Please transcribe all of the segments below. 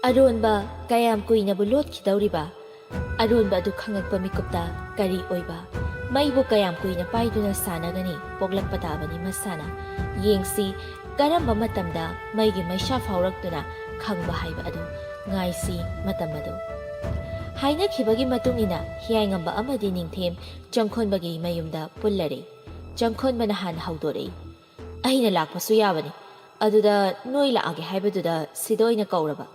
ꯑꯔꯣꯟꯕ ꯀꯌꯥꯝ ꯀꯨꯏꯅꯕꯨ ꯂꯣꯠꯈꯤꯗꯧꯔꯤꯕ ꯑꯔꯣꯟꯕ ꯑꯗꯨ ꯈꯪꯉꯛꯄ ꯃꯤꯀꯨꯞꯇ ꯀꯔꯤ ꯑꯣꯏꯕ ꯃꯩꯕꯨ ꯀꯌꯥꯝ ꯀꯨꯏꯅ ꯄꯥꯏꯗꯨꯅ ꯁꯥꯟꯅꯒꯅꯤ ꯄꯣꯛꯂꯛꯄ ꯇꯥꯕꯅꯤ ꯃꯁꯥꯅ ꯌꯦꯡꯁꯤ ꯀꯔꯝꯕ ꯃꯇꯝꯗ ꯃꯩꯒꯤ ꯃꯩꯁꯥ ꯐꯥꯎꯔꯛꯇꯨꯅ ꯈꯪꯕ ꯍꯥꯏꯕ ꯑꯗꯨ ꯉꯥꯏꯁꯤ ꯃꯇꯝ ꯑꯗꯨ ꯍꯥꯏꯅꯈꯤꯕꯒꯤ ꯃꯇꯨꯡ ꯏꯟꯅ ꯍꯤꯌꯥꯏꯉꯝꯕ ꯑꯃꯗꯤ ꯅꯤꯡꯊꯦꯝ ꯆꯪꯈꯣꯟꯕꯒꯤ ꯃꯌꯨꯝꯗ ꯄꯨꯜꯂꯔꯦ ꯆꯪꯈꯣꯟꯕꯅ ꯍꯥꯟꯅ ꯍꯧꯗꯣꯔꯛꯏ ꯑꯩꯅ ꯂꯥꯛꯄꯁꯨ ꯌꯥꯕꯅꯤ ꯑꯗꯨꯗ ꯅꯣꯏ ꯂꯥꯛꯑꯒꯦ ꯍꯥꯏꯕꯗꯨꯗ ꯁꯤꯗ ꯑꯣꯏꯅ ꯀꯧꯔꯕ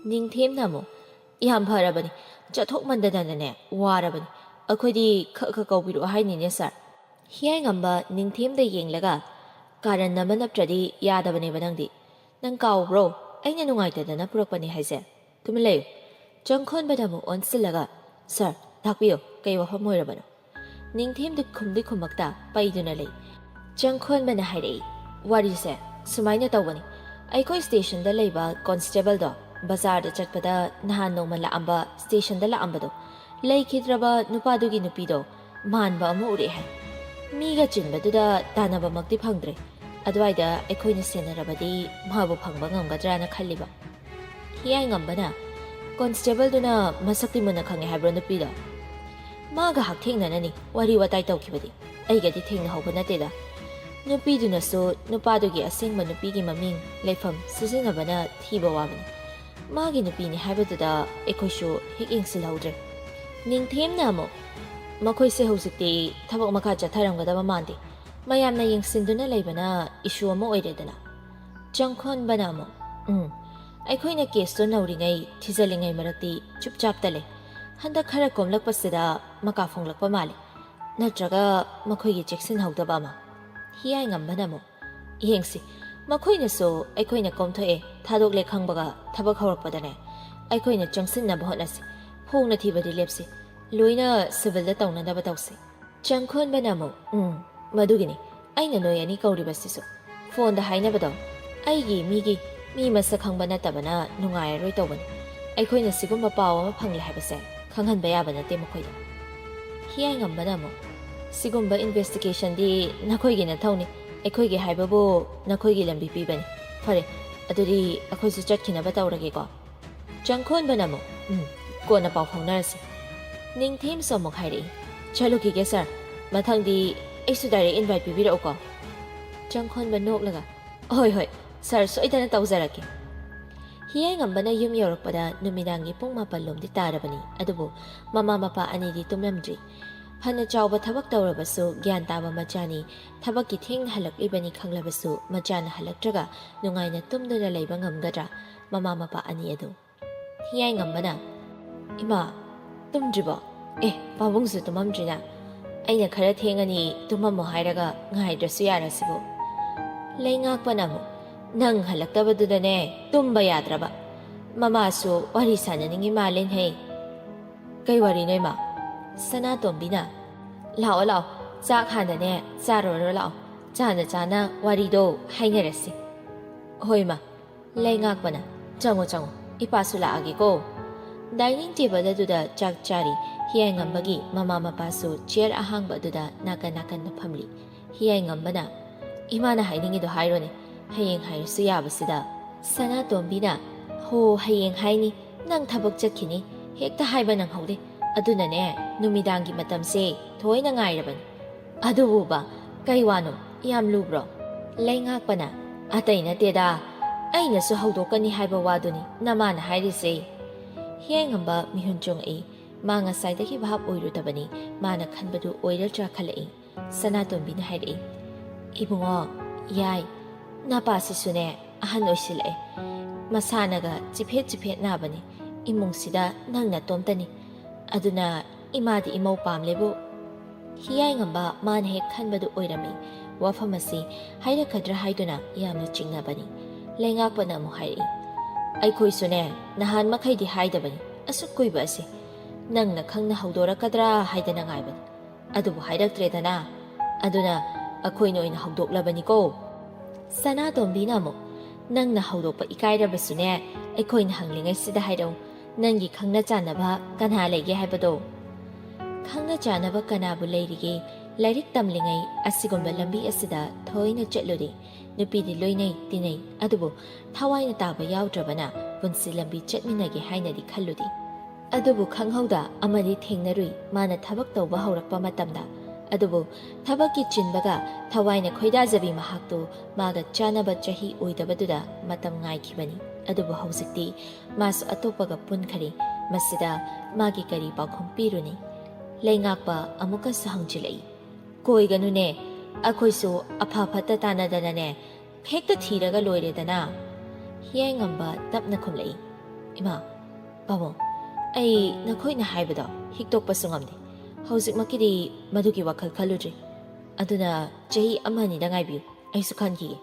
ꯅꯤꯡꯊꯦꯝꯅ ꯑꯃꯨꯛ ꯌꯥꯝ ꯐꯔꯕꯅꯤ ꯆꯠꯊꯣꯛꯃꯟꯗꯗꯅꯅꯦ ꯋꯥꯔꯕꯅꯤ ꯑꯩꯈꯣꯏꯗꯤ ꯈꯛ ꯀꯧꯕꯤꯔꯛꯑꯣ ꯍꯥꯏꯅꯤꯅꯦ ꯁꯥꯔ ꯍꯤꯌꯥꯏꯉꯝꯕ ꯅꯤꯡꯊꯦꯝꯗ ꯌꯦꯡꯂꯒ ꯀꯥꯔꯟ ꯑꯃ ꯅꯞꯇ꯭ꯔꯗꯤ ꯌꯥꯗꯕꯅꯦꯕ ꯅꯪ ꯀꯥꯎꯕ꯭ꯔꯣ ꯑꯩꯅ ꯅꯨꯡꯉꯥꯏꯇꯗꯅ ꯄꯨꯔꯛꯄꯅꯤ ꯍꯥꯏꯁꯦ ꯇꯨꯃꯤꯟ ꯂꯩꯌꯨ ꯆꯪꯈꯣꯟꯕꯗ ꯑꯃꯨꯛ ꯑꯣꯟꯁꯤꯜꯂꯒ ꯁꯥꯔ ꯇꯥꯛꯄꯤꯌꯨ ꯀꯩ ꯋꯥꯐꯝ ꯑꯣꯏꯔꯕꯅꯣ ꯅꯤꯡꯊꯦꯝꯗꯨ ꯈꯨꯝꯗꯤ ꯈꯨꯝꯃꯛꯇ ꯄꯩꯗꯨꯅ ꯂꯩ ꯆꯪꯈꯣꯟꯕꯅ ꯍꯥꯏꯔꯛꯏ ꯋꯥꯔꯤꯁꯦ ꯁꯨꯃꯥꯏꯅ ꯇꯧꯕꯅꯤ ꯑꯩꯈꯣꯏ ꯁ꯭ꯇꯦꯁꯟꯗ ꯂꯩꯕ ꯀꯣꯟꯁꯇꯦꯕꯜꯗꯣ ꯕꯖꯥꯔꯗ ꯆꯠꯄꯗ ꯅꯍꯥꯟ ꯅꯣꯡꯃ ꯂꯥꯛꯑꯝꯕ ꯁ꯭ꯇꯦꯁꯟꯗ ꯂꯥꯛꯑꯝꯕꯗꯣ ꯂꯩꯈꯤꯗ꯭ꯔꯕ ꯅꯨꯄꯥꯗꯨꯒꯤ ꯅꯨꯄꯤꯗꯣ ꯃꯥꯟꯕ ꯑꯃ ꯎꯔꯛꯑꯦ ꯍꯥꯏ ꯃꯤꯒ ꯆꯤꯟꯕꯗꯨꯗ ꯇꯥꯟꯅꯕꯃꯛꯇꯤ ꯐꯪꯗ꯭ꯔꯦ ꯑꯗꯨꯋꯥꯏꯗ ꯑꯩꯈꯣꯏꯅ ꯁꯦꯟꯅꯔꯕꯗꯤ ꯃꯥꯕꯨ ꯐꯪꯕ ꯉꯝꯒꯗ꯭ꯔꯥꯅ ꯈꯜꯂꯤꯕ ꯍꯤꯌꯥꯏꯉꯝꯕꯅ ꯀꯣꯟꯁꯇꯦꯕꯜꯗꯨꯅ ꯃꯁꯛꯇꯤ ꯃꯨꯟꯅ ꯈꯪꯉꯦ ꯍꯥꯏꯕ꯭ꯔꯣ ꯅꯨꯄꯤꯗꯣ ꯃꯥꯒ ꯍꯛꯊꯦꯡꯅꯅꯅꯤ ꯋꯥꯔꯤ ꯋꯥꯇꯥꯏ ꯇꯧꯈꯤꯕꯗꯤ ꯑꯩꯒꯗꯤ ꯊꯦꯡꯅꯍꯧꯕ ꯅꯠꯇꯦꯗ ꯅꯨꯄꯤꯗꯨꯅꯁꯨ ꯅꯨꯄꯥꯗꯨꯒꯤ ꯑꯁꯦꯡꯕ ꯅꯨꯄꯤꯒꯤ ꯃꯃꯤꯡ ꯂꯩꯐꯝ ꯁꯤꯖꯤꯟꯅꯕꯅ ꯊꯤꯕ ꯋꯥꯕꯅꯤ ꯃꯥꯒꯤ ꯅꯨꯄꯤꯅꯤ ꯍꯥꯏꯕꯗꯨꯗ ꯑꯩꯈꯣꯏꯁꯨ ꯍꯦꯛ ꯌꯦꯡꯁꯤꯜꯍꯧꯗ꯭ꯔꯦ ꯅꯤꯡꯊꯦꯝꯅ ꯑꯃꯨꯛ ꯃꯈꯣꯏꯁꯦ ꯍꯧꯖꯤꯛꯇꯤ ꯊꯕꯛ ꯃꯈꯥ ꯆꯠꯊꯔꯝꯒꯗꯕ ꯃꯥꯟꯗꯦ ꯃꯌꯥꯝꯅ ꯌꯦꯡꯁꯤꯟꯗꯨꯅ ꯂꯩꯕꯅ ꯏꯁꯨ ꯑꯃ ꯑꯣꯏꯔꯦꯗꯅ ꯆꯪꯈꯣꯟꯕꯅ ꯑꯃꯨꯛ ꯑꯩꯈꯣꯏꯅ ꯀꯦꯁꯇꯣ ꯅꯧꯔꯤꯉꯩ ꯊꯤꯖꯜꯂꯤꯉꯩ ꯃꯔꯛꯇꯤ ꯆꯨꯞꯆꯥꯞꯇ ꯂꯩ ꯍꯟꯗꯛ ꯈꯔ ꯀꯣꯝꯂꯛꯄꯁꯤꯗ ꯃꯀꯥ ꯐꯣꯡꯂꯛꯄ ꯃꯥꯜꯂꯤ ꯅꯠꯇ꯭ꯔꯒ ꯃꯈꯣꯏꯒꯤ ꯆꯦꯛꯁꯤꯟꯍꯧꯗꯕ ꯑꯃ ꯍꯤꯌꯥꯏꯉꯝꯕꯅ ꯑꯃꯨꯛ ꯌꯦꯡꯁꯤ ꯃꯈꯣꯏꯅꯁꯨ ꯑꯩꯈꯣꯏꯅ ꯀꯣꯝꯊꯣꯛꯑꯦ ꯊꯥꯗꯣꯛꯂꯦ ꯈꯪꯕꯒ ꯊꯕꯛ ꯍꯧꯔꯛꯄꯗꯅꯦ ꯑꯩꯈꯣꯏꯅ ꯆꯪꯁꯤꯟꯅꯕ ꯍꯣꯠꯅꯁꯤ ꯐꯣꯡꯅ ꯊꯤꯕꯗꯤ ꯂꯦꯞꯁꯤ ꯂꯣꯏꯅ ꯁꯤꯚꯤꯜꯗ ꯇꯧꯅꯅꯕ ꯇꯧꯁꯤ ꯆꯪꯈꯣꯟꯕꯅ ꯑꯃꯨꯛ ꯃꯗꯨꯒꯤꯅꯤ ꯑꯩꯅ ꯅꯣꯏ ꯑꯅꯤ ꯀꯧꯔꯤꯕꯁꯤꯁꯨ ꯐꯣꯟꯗ ꯍꯥꯏꯅꯕꯗꯣ ꯑꯩꯒꯤ ꯃꯤ ꯃꯁꯛ ꯈꯪꯕ ꯅꯠꯇꯕꯅ ꯅꯨꯡꯉꯥꯏꯔꯔꯣꯏ ꯇꯧꯕꯅꯤ ꯑꯩꯈꯣꯏꯅ ꯁꯤꯒꯨꯝꯕ ꯄꯥꯎ ꯑꯃ ꯐꯪꯂꯦ ꯍꯥꯏꯕꯁꯦ ꯈꯪꯍꯟꯕ ꯌꯥꯕ ꯅꯠꯇꯦ ꯃꯈꯣꯏꯗ ꯍꯤꯌꯥꯏꯉꯝꯕꯅ ꯑꯃꯨꯛ ꯁꯤꯒꯨꯝꯕ ꯏꯟꯚꯦꯁꯇꯤꯒꯦꯁꯟꯗꯤ ꯅꯈꯣꯏꯒꯤ ꯅꯊꯧꯅꯤ ꯑꯩꯈꯣꯏꯒꯤ ꯍꯥꯏꯕꯕꯨ ꯅꯈꯣꯏꯒꯤ ꯂꯝꯕꯤ ꯄꯤꯕꯅꯤ ꯐꯔꯦ ꯑꯗꯨꯗꯤ ꯑꯩꯈꯣꯏꯁꯨ ꯆꯠꯈꯤꯅꯕ ꯇꯧꯔꯒꯦꯀꯣ ꯆꯪꯈꯣꯟꯕꯅ ꯑꯃꯨꯛ ꯀꯣꯟꯅ ꯄꯥꯎ ꯐꯥꯎꯅꯔꯁꯤ ꯅꯤꯡꯊꯦꯝꯁꯨ ꯑꯃꯨꯛ ꯍꯥꯏꯔꯛꯏ ꯆꯠꯂꯨꯈꯤꯒꯦ ꯁꯥꯔ ꯃꯊꯪꯗꯤ ꯑꯩꯁꯨ ꯗꯥꯏꯔꯦꯛ ꯏꯟꯚꯥꯏꯠ ꯄꯤꯕꯤꯔꯛꯎꯀꯣ ꯆꯪꯈꯣꯟꯕ ꯅꯣꯛꯂꯒ ꯍꯣꯏ ꯁꯥꯔ ꯁꯣꯏꯗꯅ ꯇꯧꯖꯔꯛꯀꯦ ꯍꯤꯌꯥꯏꯉꯝꯕꯅ ꯌꯨꯝ ꯌꯧꯔꯛꯄꯗ ꯅꯨꯃꯤꯗꯥꯡꯒꯤ ꯄꯨꯡ 9 ꯇꯥꯔꯕꯅꯤ ꯑꯗꯨꯕꯨ ꯃꯃꯥ ꯃꯄꯥ ꯑꯅꯤꯗꯤ ꯇꯨꯝꯂꯝꯗ꯭ꯔꯤ ꯐꯅ ꯆꯥꯎꯕ ꯊꯕꯛ ꯇꯧꯔꯕꯁꯨ ꯒ꯭ꯌꯥꯟ ꯇꯥꯕ ꯃꯆꯥꯅꯤ ꯊꯕꯛꯀꯤ ꯊꯦꯡꯅ ꯍꯜꯂꯛꯂꯤꯕꯅꯤ ꯈꯪꯂꯕꯁꯨ ꯃꯆꯥꯅ ꯍꯜꯂꯛꯇ꯭ꯔꯒ ꯅꯨꯡꯉꯥꯏꯅ ꯇꯨꯝꯗꯨꯅ ꯂꯩꯕ ꯉꯝꯒꯗ꯭ꯔꯥ ꯃꯃꯥ ꯃꯄꯥ ꯑꯅꯤ ꯑꯗꯨ ꯍꯤꯌꯥꯏꯉꯝꯕꯅ ꯏꯃꯥ ꯇꯨꯝꯗ꯭ꯔꯤꯕꯣ ꯄꯥꯕꯨꯡꯁꯨ ꯇꯨꯝꯃꯝꯗ꯭ꯔꯤꯅ ꯑꯩꯅ ꯈꯔ ꯊꯦꯡꯉꯅꯤ ꯇꯨꯝꯃꯝꯃꯣ ꯍꯥꯏꯔꯒ ꯉꯥꯏꯗ꯭ꯔꯁꯨ ꯌꯥꯔꯁꯤꯕꯨ ꯂꯩꯉꯥꯛꯄꯅ ꯑꯃꯨꯛ ꯅꯪ ꯍꯜꯂꯛꯇꯕꯗꯨꯗꯅꯦ ꯇꯨꯝꯕ ꯌꯥꯗ꯭ꯔꯕ ꯃꯃꯥꯁꯨ ꯋꯥꯔꯤ ꯁꯥꯟꯅꯅꯤꯡꯉꯤ ꯃꯥꯜꯂꯦꯅꯦ ꯀꯩ ꯋꯥꯔꯤꯅꯣ ꯏꯃꯥ ꯁꯅꯥꯇꯣꯝꯕꯤꯅ ꯂꯥꯛꯑꯣ ꯆꯥꯛ ꯍꯥꯟꯅꯅꯦ ꯆꯥꯔꯨꯔꯣ ꯂꯥꯛꯑꯣ ꯆꯥꯅ ꯋꯥꯔꯤꯗꯣ ꯍꯥꯏꯅꯔꯁꯤ ꯍꯣꯏ ꯏꯃꯥ ꯂꯩꯉꯥꯛꯄꯅ ꯆꯪꯉꯣ ꯏꯄꯥꯁꯨ ꯂꯥꯛꯑꯒꯦꯀꯣ ꯗꯥꯏꯅꯤꯡ ꯇꯦꯕꯜ ꯑꯗꯨꯗ ꯆꯥꯛ ꯆꯥꯔꯤ ꯍꯤꯌꯥꯏꯉꯝꯕꯒꯤ ꯃꯃꯥ ꯃꯄꯥꯁꯨ ꯆꯤꯌꯔ ꯑꯍꯥꯡꯕ ꯑꯗꯨꯗ ꯅꯥꯀꯟꯗ ꯐꯝꯂꯤ ꯍꯤꯌꯥꯏꯉꯝꯕꯅ ꯏꯃꯥꯅ ꯍꯥꯏꯅꯤꯡꯉꯤꯗꯣ ꯍꯥꯏꯔꯣꯅꯦ ꯍꯌꯦꯡ ꯍꯥꯏꯔꯁꯨ ꯌꯥꯕꯁꯤꯗ ꯁꯅꯥꯇꯣꯝꯕꯤꯅ ꯍꯣ ꯍꯌꯦꯡ ꯍꯥꯏꯅꯤ ꯅꯪ ꯊꯕꯛ ꯆꯠꯈꯤꯅꯤ ꯍꯦꯛꯇ ꯍꯥꯏꯕ ꯅꯪꯍꯧꯗꯦ ꯑꯗꯨꯅꯅꯦ ꯅꯨꯃꯤꯗꯥꯡꯒꯤ ꯃꯇꯝꯁꯦ ꯊꯣꯏꯅ ꯉꯥꯏꯔꯕꯅꯤ ꯑꯗꯨꯕꯨꯕ ꯀꯩ ꯋꯥꯅꯣ ꯌꯥꯝ ꯂꯨꯕ꯭ꯔꯣ ꯂꯩꯉꯥꯛꯄꯅ ꯑꯇꯩ ꯅꯠꯇꯦꯗ ꯑꯩꯅꯁꯨ ꯍꯧꯗꯣꯛꯀꯅꯤ ꯍꯥꯏꯕ ꯋꯥꯗꯨꯅꯤ ꯅꯃꯥꯅ ꯍꯥꯏꯔꯤꯁꯦ ꯍꯤꯌꯥꯏꯉꯝꯕ ꯃꯤꯍꯨꯟ ꯆꯣꯡꯉꯛꯏ ꯃꯥ ꯉꯁꯥꯏꯗꯒꯤ ꯚꯥꯞ ꯑꯣꯏꯔꯨꯗꯕꯅꯤ ꯃꯥꯅ ꯈꯟꯕꯗꯨ ꯑꯣꯏꯔꯗ꯭ꯔꯥ ꯈꯜꯂꯛꯏ ꯁꯅꯥꯇꯣꯝꯕꯤꯅ ꯍꯥꯏꯔꯛꯏ ꯏꯕꯨꯡꯉꯣ ꯌꯥꯏ ꯅꯄꯥꯁꯤꯁꯨꯅꯦ ꯑꯍꯟ ꯑꯣꯏꯁꯤꯜꯂꯛꯑꯦ ꯃꯁꯥꯅꯒ ꯆꯤꯐꯦꯠ ꯅꯥꯕꯅꯤ ꯏꯃꯨꯡꯁꯤꯗ ꯅꯪ ꯅꯇꯣꯝꯇꯅꯤ ꯑꯗꯨꯅ ꯏꯃꯥꯗꯤ ꯏꯃꯧ ꯄꯥꯝꯂꯦꯕꯨ ꯍꯤꯌꯥꯏꯉꯝꯕ ꯃꯥꯅ ꯍꯦꯛ ꯈꯟꯕꯗꯨ ꯑꯣꯏꯔꯝꯃꯤ ꯋꯥꯐꯝ ꯑꯁꯤ ꯍꯥꯏꯔꯛꯀꯗ꯭ꯔꯥ ꯍꯥꯏꯗꯨꯅ ꯌꯥꯝꯅ ꯆꯤꯡꯅꯕꯅꯤ ꯂꯩꯉꯥꯛꯄꯅ ꯑꯃꯨꯛ ꯍꯥꯏꯔꯛꯏ ꯑꯩꯈꯣꯏꯁꯨꯅꯦ ꯅꯍꯥꯟ ꯃꯈꯩꯗꯤ ꯍꯥꯏꯗꯕꯅꯤ ꯑꯁꯨꯛ ꯀꯨꯏꯕ ꯑꯁꯤ ꯅꯪꯅ ꯈꯪꯅ ꯍꯧꯗꯣꯔꯛꯀꯗ꯭ꯔꯥ ꯍꯥꯏꯗꯅ ꯉꯥꯏꯕꯅꯤ ꯑꯗꯨꯕꯨ ꯍꯥꯏꯔꯛꯇ꯭ꯔꯦꯗꯅ ꯑꯗꯨꯅ ꯑꯩꯈꯣꯏꯅ ꯑꯣꯏꯅ ꯍꯧꯗꯣꯛꯂꯕꯅꯤꯀꯣ ꯁꯅꯥꯇꯣꯝꯕꯤꯅ ꯑꯃꯨꯛ ꯅꯪꯅ ꯍꯧꯗꯣꯛꯄ ꯏꯀꯥꯏꯔꯕꯁꯨꯅꯦ ꯑꯩꯈꯣꯏꯅ ꯍꯪꯂꯤꯉꯩꯁꯤꯗ ꯍꯥꯏꯔꯛꯎ ꯅꯪꯒꯤ ꯈꯪꯅ ꯆꯥꯟꯅꯕ ꯀꯅꯥ ꯂꯩꯒꯦ ꯍꯥꯏꯕꯗꯣ ꯈꯪꯅ ꯆꯥꯟꯅꯕ ꯀꯅꯥꯕꯨ ꯂꯩꯔꯤꯒꯦ ꯂꯥꯏꯔꯤꯛ ꯇꯝꯂꯤꯉꯩ ꯑꯁꯤꯒꯨꯝꯕ ꯂꯝꯕꯤ ꯑꯁꯤꯗ ꯊꯣꯏꯅ ꯆꯠꯂꯨꯔꯦ ꯅꯨꯄꯤꯗꯤ ꯂꯣꯏꯅꯩ ꯇꯤꯟꯅꯩ ꯑꯗꯨꯕꯨ ꯊꯋꯥꯏꯅ ꯇꯥꯕ ꯌꯥꯎꯗ꯭ꯔꯕꯅ ꯄꯨꯟꯁꯤ ꯂꯝꯕꯤ ꯆꯠꯃꯤꯟꯅꯒꯦ ꯍꯥꯏꯅꯗꯤ ꯈꯜꯂꯨꯗꯦ ꯑꯗꯨꯕꯨ ꯈꯪꯍꯧꯗ ꯑꯃꯗꯤ ꯊꯦꯡꯅꯔꯨꯏ ꯃꯥꯅ ꯊꯕꯛ ꯇꯧꯕ ꯍꯧꯔꯛꯄ ꯃꯇꯝꯗ ꯑꯗꯨꯕꯨ ꯊꯕꯛꯀꯤ ꯆꯤꯟꯕꯒ ꯊꯋꯥꯏꯅ ꯈꯣꯏꯗꯥꯖꯕꯤ ꯃꯍꯥꯛꯇꯨ ꯃꯥꯒ ꯆꯥꯅꯕ ꯆꯍꯤ ꯑꯣꯏꯗꯕꯗꯨꯗ ꯃꯇꯝ ꯉꯥꯏꯈꯤꯕꯅꯤ ꯑꯗꯨꯕꯨ ꯍꯧꯖꯤꯛꯇꯤ ꯃꯥꯁꯨ ꯑꯇꯣꯞꯄꯒ ꯄꯨꯟꯈꯔꯦ ꯃꯁꯤꯗ ꯃꯥꯒꯤ ꯀꯔꯤ ꯄꯥꯎꯈꯨꯝ ꯄꯤꯔꯨꯅꯤ ꯂꯩꯉꯥꯛꯄ ꯑꯃꯨꯛꯀꯁꯨ ꯍꯪꯖꯤꯜꯂꯛꯏ ꯀꯣꯏꯒꯅꯨꯅꯦ ꯑꯩꯈꯣꯏꯁꯨ ꯑꯐ ꯐꯠꯇ ꯇꯥꯟꯅꯗꯅꯅꯦ ꯍꯦꯛꯇ ꯊꯤꯔꯒ ꯂꯣꯏꯔꯦꯗꯅ ꯍꯤꯌꯥꯏꯉꯝꯕ ꯇꯞꯅ ꯈꯨꯝꯂꯛꯏ ꯏꯃꯥ ꯄꯥꯕꯨꯡ ꯑꯩ ꯅꯈꯣꯏꯅ ꯍꯥꯏꯕꯗꯣ ꯍꯤꯛꯇꯣꯛꯄꯁꯨ ꯉꯝꯗꯦ ꯍꯧꯖꯤꯛꯃꯛꯀꯤꯗꯤ ꯃꯗꯨꯒꯤ ꯋꯥꯈꯜ ꯈꯜꯂꯨꯗ꯭ꯔꯤ ꯑꯗꯨꯅ ꯆꯍꯤ ꯑꯃꯅꯤꯗ ꯉꯥꯏꯕꯤꯌꯨ ꯑꯩꯁꯨ ꯈꯟꯈꯤꯒꯦ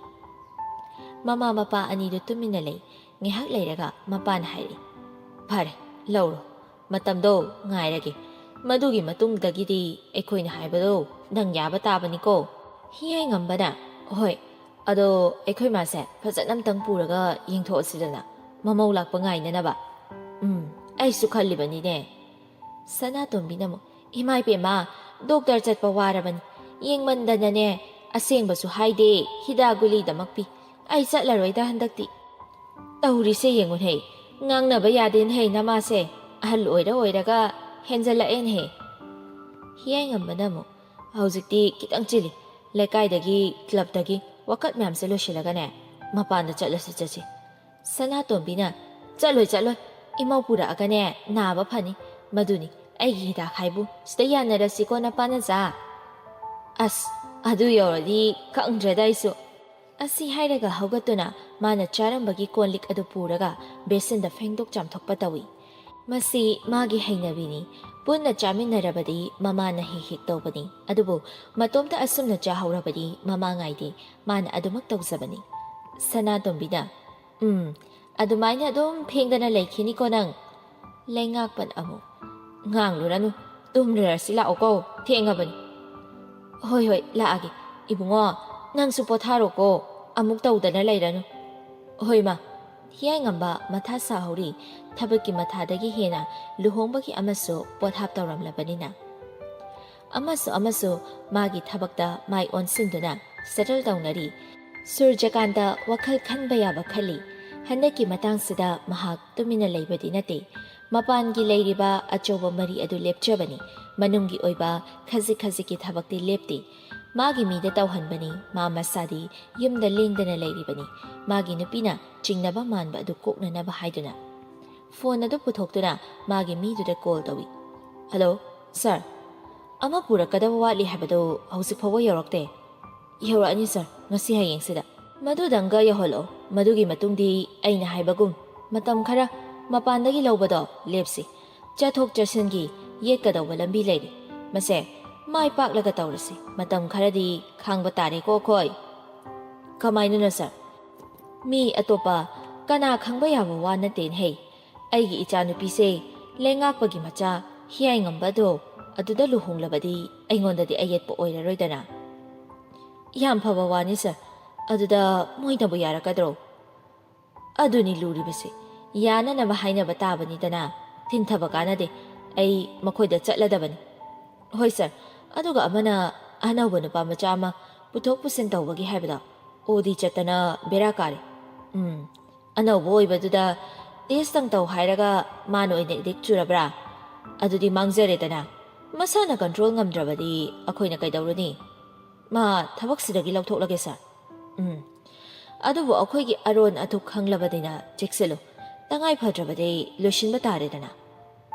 ꯃꯃꯥ ꯃꯄꯥ ꯑꯅꯤꯗꯨ ꯇꯨꯃꯤꯟꯅ ꯂꯩ ꯉꯥꯏꯍꯥꯛ ꯂꯩꯔꯒ ꯃꯄꯥꯅ ꯍꯥꯏꯔꯛꯏ ꯐꯔꯦ ꯂꯧꯔꯣ ꯃꯇꯝꯗꯣ ꯉꯥꯏꯔꯒꯦ ꯃꯗꯨꯒꯤ ꯃꯇꯨꯡꯗꯒꯤꯗꯤ ꯑꯩꯈꯣꯏꯅ ꯍꯥꯏꯕꯗꯣ ꯅꯪ ꯌꯥꯕ ꯇꯥꯕꯅꯤꯀꯣ ꯍꯤꯌꯥꯏꯉꯝꯕꯅ ꯍꯣꯏ ꯑꯗꯣ ꯑꯩꯈꯣꯏ ꯃꯥꯁꯦ ꯐꯖꯅ ꯑꯝꯇꯪ ꯄꯨꯔꯒ ꯌꯦꯡꯊꯣꯛꯑꯁꯤꯗꯅ ꯃꯃꯧ ꯂꯥꯛꯄ ꯉꯥꯏꯅꯅꯕ ꯑꯩꯁꯨ ꯈꯜꯂꯤꯕꯅꯤꯅꯦ ꯁꯅꯥꯇꯣꯝꯕꯤꯅ ꯑꯃꯨꯛ ꯏꯃꯥ ꯏꯄꯦꯝꯃ ꯗꯣꯛꯇꯔ ꯆꯠꯄ ꯋꯥꯔꯕꯅꯤ ꯌꯦꯡꯃꯟꯗꯅꯅꯦ ꯑꯁꯦꯡꯕꯁꯨ ꯍꯥꯏꯗꯦ ꯍꯤꯗꯥꯛ ꯒꯨꯂꯤꯗꯃꯛ ꯄꯤ ꯑꯩ ꯆꯠꯂꯔꯣꯏꯗ ꯍꯟꯗꯛꯇꯤ ꯇꯧꯔꯤꯁꯦ ꯌꯦꯡꯉꯨꯅꯦ ꯉꯥꯡꯅꯕ ꯌꯥꯗꯦꯅꯦ ꯅꯃꯥꯁꯦ ꯑꯍꯜ ꯑꯣꯏꯔꯒ ꯍꯦꯟꯖꯜꯂꯛꯑꯦꯅꯦ ꯍꯤꯌꯥꯏꯉꯝꯕꯅ ꯑꯃꯨꯛ ꯍꯧꯖꯤꯛꯇꯤ ꯈꯤꯇꯪ ꯆꯤꯜꯂꯤ ꯂꯩꯀꯥꯏꯗꯒꯤ ꯀ꯭ꯂꯕꯇꯒꯤ ꯋꯥꯀꯠ ꯃꯌꯥꯝꯁꯦ ꯂꯣꯏꯁꯤꯜꯂꯒꯅꯦ ꯃꯄꯥꯟꯗ ꯆꯠꯁꯤ ꯁꯅꯥꯇꯣꯝꯕꯤꯅ ꯆꯠꯂꯣꯏ ꯏꯃꯧ ꯄꯨꯔꯛꯑꯒꯅꯦ ꯅꯥꯕ ꯐꯅꯤ ꯃꯗꯨꯅꯤ ꯑꯩꯒꯤ ꯍꯤꯗꯥꯛ ꯍꯥꯏꯕꯨ ꯁꯤꯗ ꯌꯥꯅꯔꯁꯤꯀꯣ ꯅꯄꯥꯅꯆꯥ ꯑꯁ ꯑꯗꯨ ꯌꯧꯔꯗꯤ ꯈꯪꯗ꯭ꯔꯦꯗ ꯑꯩꯁꯨ ꯑꯁꯤ ꯍꯥꯏꯔꯒ ꯍꯧꯒꯠꯇꯨꯅ ꯃꯥꯅ ꯆꯥꯔꯝꯕꯒꯤ ꯀꯣꯜ ꯂꯤꯛ ꯑꯗꯨ ꯄꯨꯔꯒ ꯕꯦꯁꯤꯟꯗ ꯐꯦꯡꯗꯣꯛ ꯆꯥꯝꯊꯣꯛꯄ ꯇꯧꯏ ꯃꯁꯤ ꯃꯥꯒꯤ ꯍꯩꯅꯕꯤꯅꯤ ꯄꯨꯟꯅ ꯆꯥꯃꯤꯟꯅꯔꯕꯗꯤ ꯃꯃꯥꯅ ꯍꯦꯛ ꯇꯧꯕꯅꯤ ꯑꯗꯨꯕꯨ ꯃꯇꯣꯝꯇ ꯑꯁꯨꯝꯅ ꯆꯥꯍꯧꯔꯕꯗꯤ ꯃꯃꯥ ꯉꯥꯏꯗꯦ ꯃꯥꯅ ꯑꯗꯨꯃꯛ ꯇꯧꯖꯕꯅꯤ ꯁꯅꯥꯇꯣꯝꯕꯤꯅ ꯑꯗꯨꯃꯥꯏꯅ ꯑꯗꯨꯝ ꯐꯦꯡꯗꯅ ꯂꯩꯈꯤꯅꯤꯀꯣ ꯅꯪ ꯂꯩꯉꯥꯛꯄꯅ ꯑꯃꯨꯛ ꯉꯥꯡꯂꯨꯔꯅꯨ ꯇꯨꯝꯂꯔꯁꯤ ꯂꯥꯛꯑꯣꯀꯣ ꯊꯦꯡꯉꯕꯅꯤ ꯍꯣꯏ ꯂꯥꯛꯑꯒꯦ ꯏꯕꯨꯡꯉꯣ ꯅꯪꯁꯨ ꯄꯣꯊꯥꯔꯣꯀꯣ ꯑꯃꯨꯛ ꯇꯧꯗꯅ ꯂꯩꯔꯅꯨ ꯍꯣꯏ ꯃꯥ ꯍꯤꯌꯥꯏꯉꯝꯕ ꯃꯊꯥ ꯁꯥꯍꯧꯔꯤ ꯊꯕꯛꯀꯤ ꯃꯊꯥꯗꯒꯤ ꯍꯦꯟꯅ ꯂꯨꯍꯣꯡꯕꯒꯤ ꯑꯃꯁꯨ ꯄꯣꯊꯥꯞ ꯇꯧꯔꯝꯂꯕꯅꯤꯅ ꯑꯃꯁꯨ ꯃꯥꯒꯤ ꯊꯕꯛꯇ ꯃꯥꯏ ꯑꯣꯟꯁꯤꯟꯗꯨꯅ ꯁꯦꯇꯜ ꯇꯧꯅꯔꯤ ꯁꯨꯔꯖꯀꯥꯟꯇ ꯋꯥꯈꯜ ꯈꯟꯕ ꯌꯥꯕ ꯈꯜꯂꯤ ꯍꯟꯗꯛꯀꯤ ꯃꯇꯥꯡꯁꯤꯗ ꯃꯍꯥꯛ ꯇꯨꯃꯤꯟꯅ ꯂꯩꯕꯗꯤ ꯅꯠꯇꯦ ꯃꯄꯥꯟꯒꯤ ꯂꯩꯔꯤꯕ ꯑꯆꯧꯕ ꯃꯔꯤ ꯑꯗꯨ ꯂꯦꯞꯆꯕꯅꯤ ꯃꯅꯨꯡꯒꯤ ꯑꯣꯏꯕ ꯈꯖꯤꯛꯀꯤ ꯊꯕꯛꯇꯤ ꯂꯦꯞꯇꯦ ꯃꯥꯒꯤ ꯃꯤꯗ ꯇꯧꯍꯟꯕꯅꯤ ꯃꯥ ꯃꯁꯥꯗꯤ ꯌꯨꯝꯗ ꯂꯦꯡꯗꯅ ꯂꯩꯔꯤꯕꯅꯤ ꯃꯥꯒꯤ ꯅꯨꯄꯤꯅ ꯆꯤꯡꯅꯕ ꯃꯥꯟꯕ ꯑꯗꯨ ꯀꯣꯛꯅꯅꯕ ꯍꯥꯏꯗꯨꯅ ꯐꯣꯟ ꯑꯗꯨ ꯄꯨꯊꯣꯛꯇꯨꯅ ꯃꯥꯒꯤ ꯃꯤꯗꯨꯗ ꯀꯣꯜ ꯇꯧꯏ ꯍꯜꯂꯣ ꯁꯥꯔ ꯑꯃ ꯄꯨꯔꯛꯀꯗꯕ ꯋꯥꯠꯂꯤ ꯍꯥꯏꯕꯗꯨ ꯍꯧꯖꯤꯛ ꯐꯥꯎꯕ ꯌꯧꯔꯛꯇꯦ ꯌꯧꯔꯛꯑꯅꯤ ꯁꯥꯔ ꯉꯁꯤ ꯍꯌꯦꯡꯁꯤꯗ ꯃꯗꯨꯗꯪꯒ ꯌꯧꯍꯜꯂꯛꯑꯣ ꯃꯗꯨꯒꯤ ꯃꯇꯨꯡꯗꯤ ꯑꯩꯅ ꯍꯥꯏꯕꯒꯨꯝ ꯃꯇꯝ ꯈꯔ ꯃꯄꯥꯟꯗꯒꯤ ꯂꯧꯕꯗꯣ ꯂꯦꯞꯁꯤ ꯆꯠꯊꯣꯛ ꯆꯠꯁꯤꯟꯒꯤ ꯌꯦꯠꯀꯗꯧꯕ ꯂꯝꯕꯤ ꯂꯩꯔꯤ ꯃꯁꯦ ꯃꯥꯏ ꯄꯥꯛꯂꯒ ꯇꯧꯔꯁꯤ ꯃꯇꯝ ꯈꯔꯗꯤ ꯈꯥꯡꯕ ꯇꯥꯔꯦꯀꯣ ꯑꯩꯈꯣꯏ ꯀꯃꯥꯏꯅꯅꯣ ꯁꯥꯔ ꯃꯤ ꯑꯇꯣꯞꯄ ꯀꯅꯥ ꯈꯪꯕ ꯌꯥꯕ ꯋꯥ ꯅꯠꯇꯦꯅꯦ ꯑꯩꯒꯤ ꯏꯆꯥꯅꯨꯄꯤꯁꯦ ꯂꯩꯉꯥꯛꯄꯒꯤ ꯃꯆꯥ ꯍꯤꯌꯥꯏꯉꯝꯕꯗꯣ ꯑꯗꯨꯗ ꯂꯨꯍꯣꯡꯂꯕꯗꯤ ꯑꯩꯉꯣꯟꯗꯗꯤ ꯑꯌꯦꯠꯄ ꯑꯣꯏꯔꯔꯣꯏꯗꯅ ꯌꯥꯝ ꯐꯕ ꯋꯥꯅꯤ ꯁꯥꯔ ꯑꯗꯨꯗ ꯃꯣꯏꯅꯕꯨ ꯌꯥꯔꯛꯀꯗ꯭ꯔꯣ ꯑꯗꯨꯅꯤ ꯂꯨꯔꯤꯕꯁꯦ ꯌꯥꯅꯅꯕ ꯍꯥꯏꯅꯕ ꯇꯥꯕꯅꯤꯗꯅ ꯊꯤꯟꯊꯕ ꯀꯥꯟꯅꯗꯦ ꯑꯩ ꯃꯈꯣꯏꯗ ꯆꯠꯂꯗꯕꯅꯤ ꯍꯣꯏ ꯁꯥꯔ ꯑꯗꯨꯒ ꯑꯃꯅ ꯑꯅꯧꯕ ꯅꯨꯄꯥ ꯃꯆꯥ ꯑꯃ ꯄꯨꯊꯣꯛ ꯄꯨꯁꯤꯟ ꯇꯧꯕꯒꯤ ꯍꯥꯏꯕꯗꯣ ꯑꯣꯗꯤ ꯆꯠꯇꯅ ꯕꯦꯔꯥ ꯀꯥꯔꯦ ꯑꯅꯧꯕ ꯑꯣꯏꯕꯗꯨꯗ ꯇꯦꯁꯇꯪ ꯇꯧ ꯍꯥꯏꯔꯒ ꯃꯥꯅ ꯑꯣꯏꯅ ꯑꯦꯗꯤꯛ ꯆꯨꯔꯕ꯭ꯔꯥ ꯑꯗꯨꯗꯤ ꯃꯥꯡꯖꯔꯦꯗꯅ ꯃꯁꯥꯅ ꯀꯟꯇ꯭ꯔꯣꯜ ꯉꯝꯗ꯭ꯔꯕꯗꯤ ꯑꯩꯈꯣꯏꯅ ꯀꯩꯗꯧꯔꯨꯅꯤ ꯃꯥ ꯊꯕꯛꯁꯤꯗꯒꯤ ꯂꯧꯊꯣꯛꯂꯒꯦ ꯁꯥꯔ ꯑꯗꯨꯕꯨ ꯑꯩꯈꯣꯏꯒꯤ ꯑꯔꯣꯟ ꯑꯊꯨꯞ ꯈꯪꯂꯕꯅꯤꯅ ꯆꯦꯛꯁꯤꯜꯂꯨ ꯇꯉꯥꯏ ꯐꯗ꯭ꯔꯕꯗꯤ ꯂꯣꯏꯁꯤꯟꯕ ꯇꯥꯔꯦꯗꯅ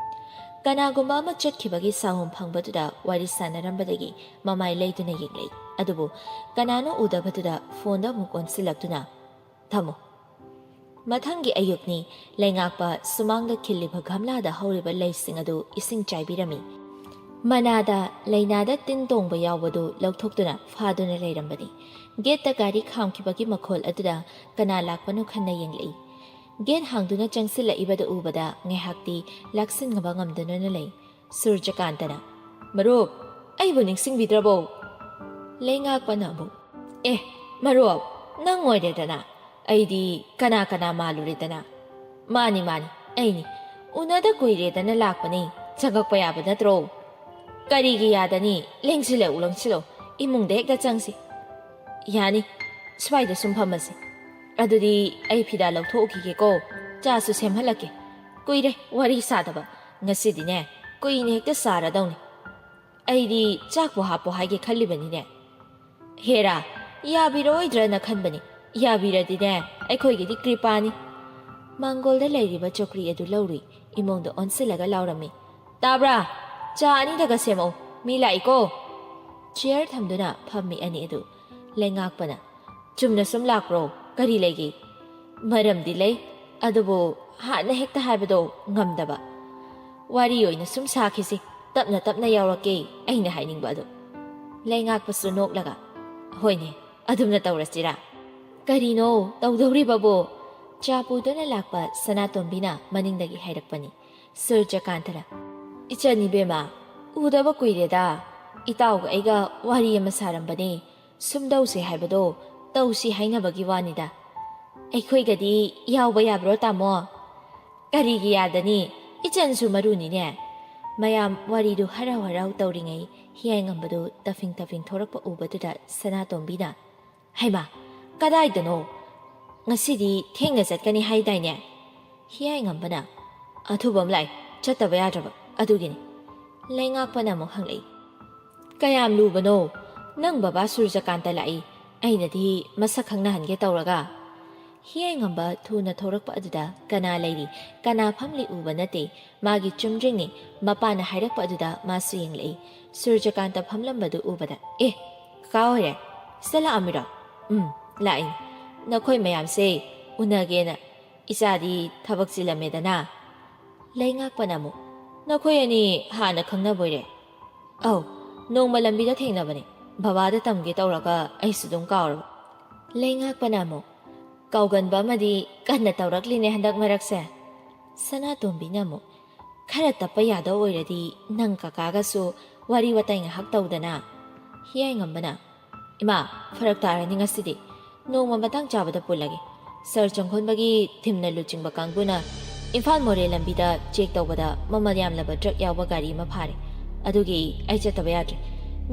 ꯀꯅꯥꯒꯨꯝꯕ ꯑꯃ ꯆꯠꯈꯤꯕꯒꯤ ꯁꯥꯎꯝ ꯐꯪꯕꯗꯨꯗ ꯋꯥꯔꯤ ꯁꯥꯟꯅꯔꯝꯕꯗꯒꯤ ꯃꯃꯥꯏ ꯂꯩꯗꯨꯅ ꯌꯦꯡꯂꯛꯏ ꯑꯗꯨꯕꯨ ꯀꯅꯥꯅꯣ ꯎꯗꯕꯗꯨꯗ ꯐꯣꯟꯗ ꯑꯃꯨꯛ ꯑꯣꯟꯁꯤꯜꯂꯛꯇꯨꯅ ꯊꯝꯃꯣ ꯃꯊꯪꯒꯤ ꯑꯌꯨꯛꯅꯤ ꯂꯩꯉꯥꯛꯄ ꯁꯨꯃꯥꯡꯗ ꯈꯤꯜꯂꯤꯕ ꯒꯝꯂꯥꯗ ꯍꯧꯔꯤꯕ ꯂꯩꯁꯤꯡ ꯑꯗꯨ ꯏꯁꯤꯡ ꯆꯥꯏꯕꯤꯔꯝꯃꯤ ꯃꯅꯥꯗ ꯂꯩꯅꯥꯗ ꯇꯤꯟ ꯇꯣꯡꯕ ꯌꯥꯎꯕꯗꯨ ꯂꯧꯊꯣꯛꯇꯨꯅ ꯐꯥꯗꯨꯅ ꯂꯩꯔꯝꯕꯅꯤ ꯒꯦꯠꯇ ꯒꯥꯔꯤ ꯈꯥꯝꯈꯤꯕꯒꯤ ꯃꯈꯣꯜ ꯑꯗꯨꯗ ꯀꯅꯥ ꯂꯥꯛꯄꯅꯣ ꯈꯟꯅ ꯌꯦꯡꯂꯛꯏ ꯒꯦꯠ ꯍꯥꯡꯗꯨꯅ ꯆꯪꯁꯤꯜꯂꯛꯏꯕꯗꯨ ꯎꯕꯗ ꯉꯥꯏꯍꯥꯛꯇꯤ ꯂꯥꯛꯁꯤꯟꯅꯕ ꯉꯝꯗꯨꯅ ꯂꯩ ꯁꯨꯔꯖꯀꯥꯟꯇꯅ ꯃꯔꯨꯞ ꯑꯩꯕꯨ ꯅꯤꯡꯁꯤꯡꯕꯤꯗ꯭ꯔꯕꯣ ꯂꯩꯉꯥꯛꯄꯅ ꯑꯃꯨꯛ ꯃꯔꯨꯞ ꯅꯪ ꯑꯣꯏꯔꯦꯗꯅ ꯑꯩꯗꯤ ꯀꯅꯥ ꯃꯥꯜꯂꯨꯔꯦꯗꯅ ꯃꯥꯅꯤ ꯑꯩꯅꯤ ꯎꯅꯗ ꯀꯨꯏꯔꯦꯗꯅ ꯂꯥꯛꯄꯅꯤ ꯆꯪꯉꯛꯄ ꯌꯥꯕ ꯅꯠꯇ꯭ꯔꯣ ꯀꯔꯤꯒꯤ ꯌꯥꯗꯅꯤ ꯂꯦꯡꯁꯤꯜꯂꯛꯎ ꯏꯃꯨꯡꯗ ꯍꯦꯛꯇ ꯆꯪꯁꯤ ꯌꯥꯅꯤ ꯁ꯭ꯋꯥꯏꯗ ꯁꯨꯝ ꯐꯝꯃꯁꯤ ꯑꯗꯨꯗꯤ ꯑꯩ ꯐꯤꯗꯥ ꯂꯧꯊꯣꯛꯎꯈꯤꯒꯦꯀꯣ ꯆꯥꯁꯨ ꯁꯦꯝꯍꯜꯂꯛꯀꯦ ꯀꯨꯏꯔꯦ ꯋꯥꯔꯤ ꯁꯥꯗꯕ ꯉꯁꯤꯗꯤꯅꯦ ꯀꯨꯏꯅ ꯍꯦꯛꯇ ꯁꯥꯔꯗꯧꯅꯤ ꯑꯩꯗꯤ ꯆꯥꯛꯄꯨ ꯍꯥꯞꯄꯣ ꯍꯥꯏꯒꯦ ꯈꯜꯂꯤꯕꯅꯤꯅꯦ ꯍꯦꯔꯥ ꯌꯥꯕꯤꯔꯣꯏꯗ꯭ꯔꯅ ꯈꯟꯕꯅꯤ ꯌꯥꯕꯤꯔꯗꯤꯅꯦ ꯑꯩꯈꯣꯏꯒꯤꯗꯤ ꯀ꯭ꯔꯤꯄꯥꯅꯤ ꯃꯥꯡꯒꯣꯜꯗ ꯂꯩꯔꯤꯕ ꯆꯧꯀ꯭ꯔꯤ ꯑꯗꯨ ꯂꯧꯔꯨꯏ ꯏꯃꯨꯡꯗ ꯑꯣꯟꯁꯤꯜꯂꯒ ꯂꯥꯎꯔꯝꯃꯤ ꯇꯥꯕ꯭ꯔꯥ ꯆꯥ ꯑꯅꯤꯗꯒ ꯁꯦꯝꯃꯛꯎ ꯃꯤ ꯂꯥꯛꯏꯀꯣ ꯆꯤꯌꯔ ꯊꯝꯗꯨꯅ ꯐꯝꯃꯤ ꯑꯅꯤ ꯑꯗꯨ ꯂꯩꯉꯥꯛꯄꯅ ꯆꯨꯝꯅ ꯁꯨꯝ ꯂꯥꯛꯄ꯭ꯔꯣ ꯀꯔꯤ ꯂꯩꯒꯦ ꯃꯔꯝꯗꯤ ꯂꯩ ꯑꯗꯨꯕꯨ ꯍꯥꯟꯅ ꯍꯦꯛꯇ ꯍꯥꯏꯕꯗꯣ ꯉꯝꯗꯕ ꯋꯥꯔꯤ ꯑꯣꯏꯅ ꯁꯨꯝ ꯁꯥꯈꯤꯁꯤ ꯇꯞꯅ ꯇꯞꯅ ꯌꯥꯎꯔꯛꯀꯦ ꯑꯩꯅ ꯍꯥꯏꯅꯤꯡꯕ ꯑꯗꯨ ꯂꯩꯉꯥꯛꯄꯁꯨ ꯅꯣꯛꯂꯒ ꯍꯣꯏꯅꯦ ꯑꯗꯨꯝꯅ ꯇꯧꯔꯁꯤꯔꯥ ꯀꯔꯤꯅꯣ ꯇꯧꯗꯧꯔꯤꯕꯕꯣ ꯆꯥ ꯄꯨꯗꯨꯅ ꯂꯥꯛꯄ ꯁꯅꯥꯇꯣꯝꯕꯤꯅ ꯃꯅꯤꯡꯗꯒꯤ ꯍꯥꯏꯔꯛꯄꯅꯤ ꯁꯨꯔꯖꯀꯥꯟꯇꯅ ꯏꯆꯟꯅꯤꯕꯦꯝꯃ ꯎꯗꯕ ꯀꯨꯏꯔꯦꯗ ꯏꯇꯥꯎꯒ ꯑꯩꯒ ꯋꯥꯔꯤ ꯑꯃ ꯁꯥꯔꯝꯕꯅꯦ ꯁꯨꯝꯗꯧꯁꯦ ꯍꯥꯏꯕꯗꯣ ꯇꯧꯁꯤ ꯍꯥꯏꯅꯕꯒꯤ ꯋꯥꯅꯤꯗ ꯑꯩꯈꯣꯏꯒꯗꯤ ꯌꯥꯎꯕ ꯌꯥꯕ꯭ꯔꯣ ꯇꯥꯃꯣ ꯀꯔꯤꯒꯤ ꯌꯥꯗꯅꯤ ꯏꯆꯟꯁꯨ ꯃꯔꯨꯅꯤꯅꯦ ꯃꯌꯥꯝ ꯋꯥꯔꯤꯗꯨ ꯍꯔꯥꯎ ꯍꯔꯥꯎ ꯇꯧꯔꯤꯉꯩ ꯍꯤꯌꯥꯏꯉꯝꯕꯗꯨ ꯇꯐꯤꯡ ꯇꯐꯤꯡ ꯊꯣꯔꯛꯄ ꯎꯕꯗꯨꯗ ꯁꯅꯥꯇꯣꯝꯕꯤꯅ ꯍꯩꯃꯥ ꯀꯗꯥꯏꯗꯅꯣ ꯉꯁꯤꯗꯤ ꯊꯦꯡꯅ ꯆꯠꯀꯅꯤ ꯍꯥꯏꯗꯥꯏꯅꯦ ꯍꯤꯌꯥꯏꯉꯝꯕꯅ ꯑꯊꯨꯕ ꯑꯃ ꯂꯥꯛꯏ ꯆꯠꯇꯕ ꯌꯥꯗ꯭ꯔꯕ ꯑꯗꯨꯒꯤꯅꯤ ꯂꯩꯉꯥꯛꯄꯅ ꯑꯃꯨꯛ ꯍꯪꯂꯛꯏ ꯀꯌꯥꯝ ꯂꯨꯕꯅꯣ ꯅꯪ ꯕꯕꯥ ꯁꯨꯔꯖꯀꯥꯟꯇ ꯂꯥꯛꯏ ꯑꯩꯅꯗꯤ ꯃꯁꯛ ꯈꯪꯅꯍꯟꯒꯦ ꯇꯧꯔꯒ ꯍꯤꯌꯥꯏꯉꯝꯕ ꯊꯨꯅ ꯊꯣꯔꯛꯄ ꯑꯗꯨꯗ ꯀꯅꯥ ꯂꯩꯔꯤ ꯀꯅꯥ ꯐꯝꯂꯤ ꯎꯕ ꯅꯠꯇꯦ ꯃꯥꯒꯤ ꯆꯨꯝꯗ꯭ꯔꯤꯡꯅꯤ ꯃꯄꯥꯅ ꯍꯥꯏꯔꯛꯄ ꯑꯗꯨꯗ ꯃꯥꯁꯨ ꯌꯦꯡꯂꯛꯏ ꯁꯨꯔꯖꯀꯥꯟꯇ ꯐꯝꯂꯝꯕꯗꯨ ꯎꯕꯗ ꯀꯀꯥ ꯑꯣꯏꯔꯦ ꯁꯤꯗ ꯂꯥꯛꯑꯝꯃꯤꯔꯣ ꯂꯥꯛꯏꯅꯤ ꯅꯈꯣꯏ ꯃꯌꯥꯝꯁꯦ ꯎꯅꯒꯦꯅ ꯏꯆꯥꯗꯤ ꯊꯕꯛ ꯆꯤꯜꯂꯝꯃꯦꯗꯅ ꯂꯩꯉꯥꯛꯄꯅ ꯑꯃꯨꯛ ꯅꯈꯣꯏ ꯑꯅꯤ ꯍꯥꯟꯅ ꯈꯪꯅꯕꯣꯏꯔꯦ ꯑꯧ ꯅꯣꯡꯃ ꯂꯝꯕꯤꯗ ꯊꯦꯡꯅꯕꯅꯦ ꯕꯕꯥꯗ ꯇꯝꯒꯦ ꯇꯧꯔꯒ ꯑꯩꯁꯨ ꯑꯗꯨꯝ ꯀꯥꯎꯔꯕ ꯂꯩꯉꯥꯛꯄꯅ ꯑꯃꯨꯛ ꯀꯥꯎꯒꯟꯕ ꯑꯃꯗꯤ ꯀꯟꯅ ꯇꯧꯔꯛꯂꯤꯅꯦ ꯍꯟꯗꯛ ꯃꯔꯛꯁꯦ ꯁꯅꯥꯇꯣꯝꯕꯤꯅ ꯑꯃꯨꯛ ꯈꯔ ꯇꯞꯄ ꯌꯥꯗꯧ ꯑꯣꯏꯔꯗꯤ ꯅꯪ ꯀꯀꯥꯒꯁꯨ ꯋꯥꯔꯤ ꯋꯥꯇꯥꯏ ꯉꯥꯏꯍꯥꯛ ꯇꯧꯗꯅ ꯍꯤꯌꯥꯏꯉꯝꯕꯅ ꯏꯃꯥ ꯐꯔꯛ ꯇꯥꯔꯅꯤ ꯉꯁꯤꯗꯤ ꯅꯣꯡꯃ ꯃꯇꯥꯡ ꯆꯥꯕꯗ ꯄꯨꯜꯂꯒꯦ ꯁꯔ ꯆꯪꯈꯣꯟꯕꯒꯤ ꯊꯤꯝꯅ ꯂꯨꯆꯤꯡꯕ ꯀꯥꯡꯕꯨꯅ ꯏꯝꯐꯥꯜ ꯃꯣꯔꯦ ꯂꯝꯕꯤꯗ ꯆꯦꯛ ꯇꯧꯕꯗ ꯃꯃꯜ ꯌꯥꯝꯂꯕ ꯇ꯭ꯔꯛ ꯌꯥꯎꯕ ꯒꯥꯔꯤ ꯑꯃ ꯐꯥꯔꯦ ꯑꯗꯨꯒꯤ ꯑꯩ ꯆꯠꯇꯕ ꯌꯥꯗ꯭ꯔꯦ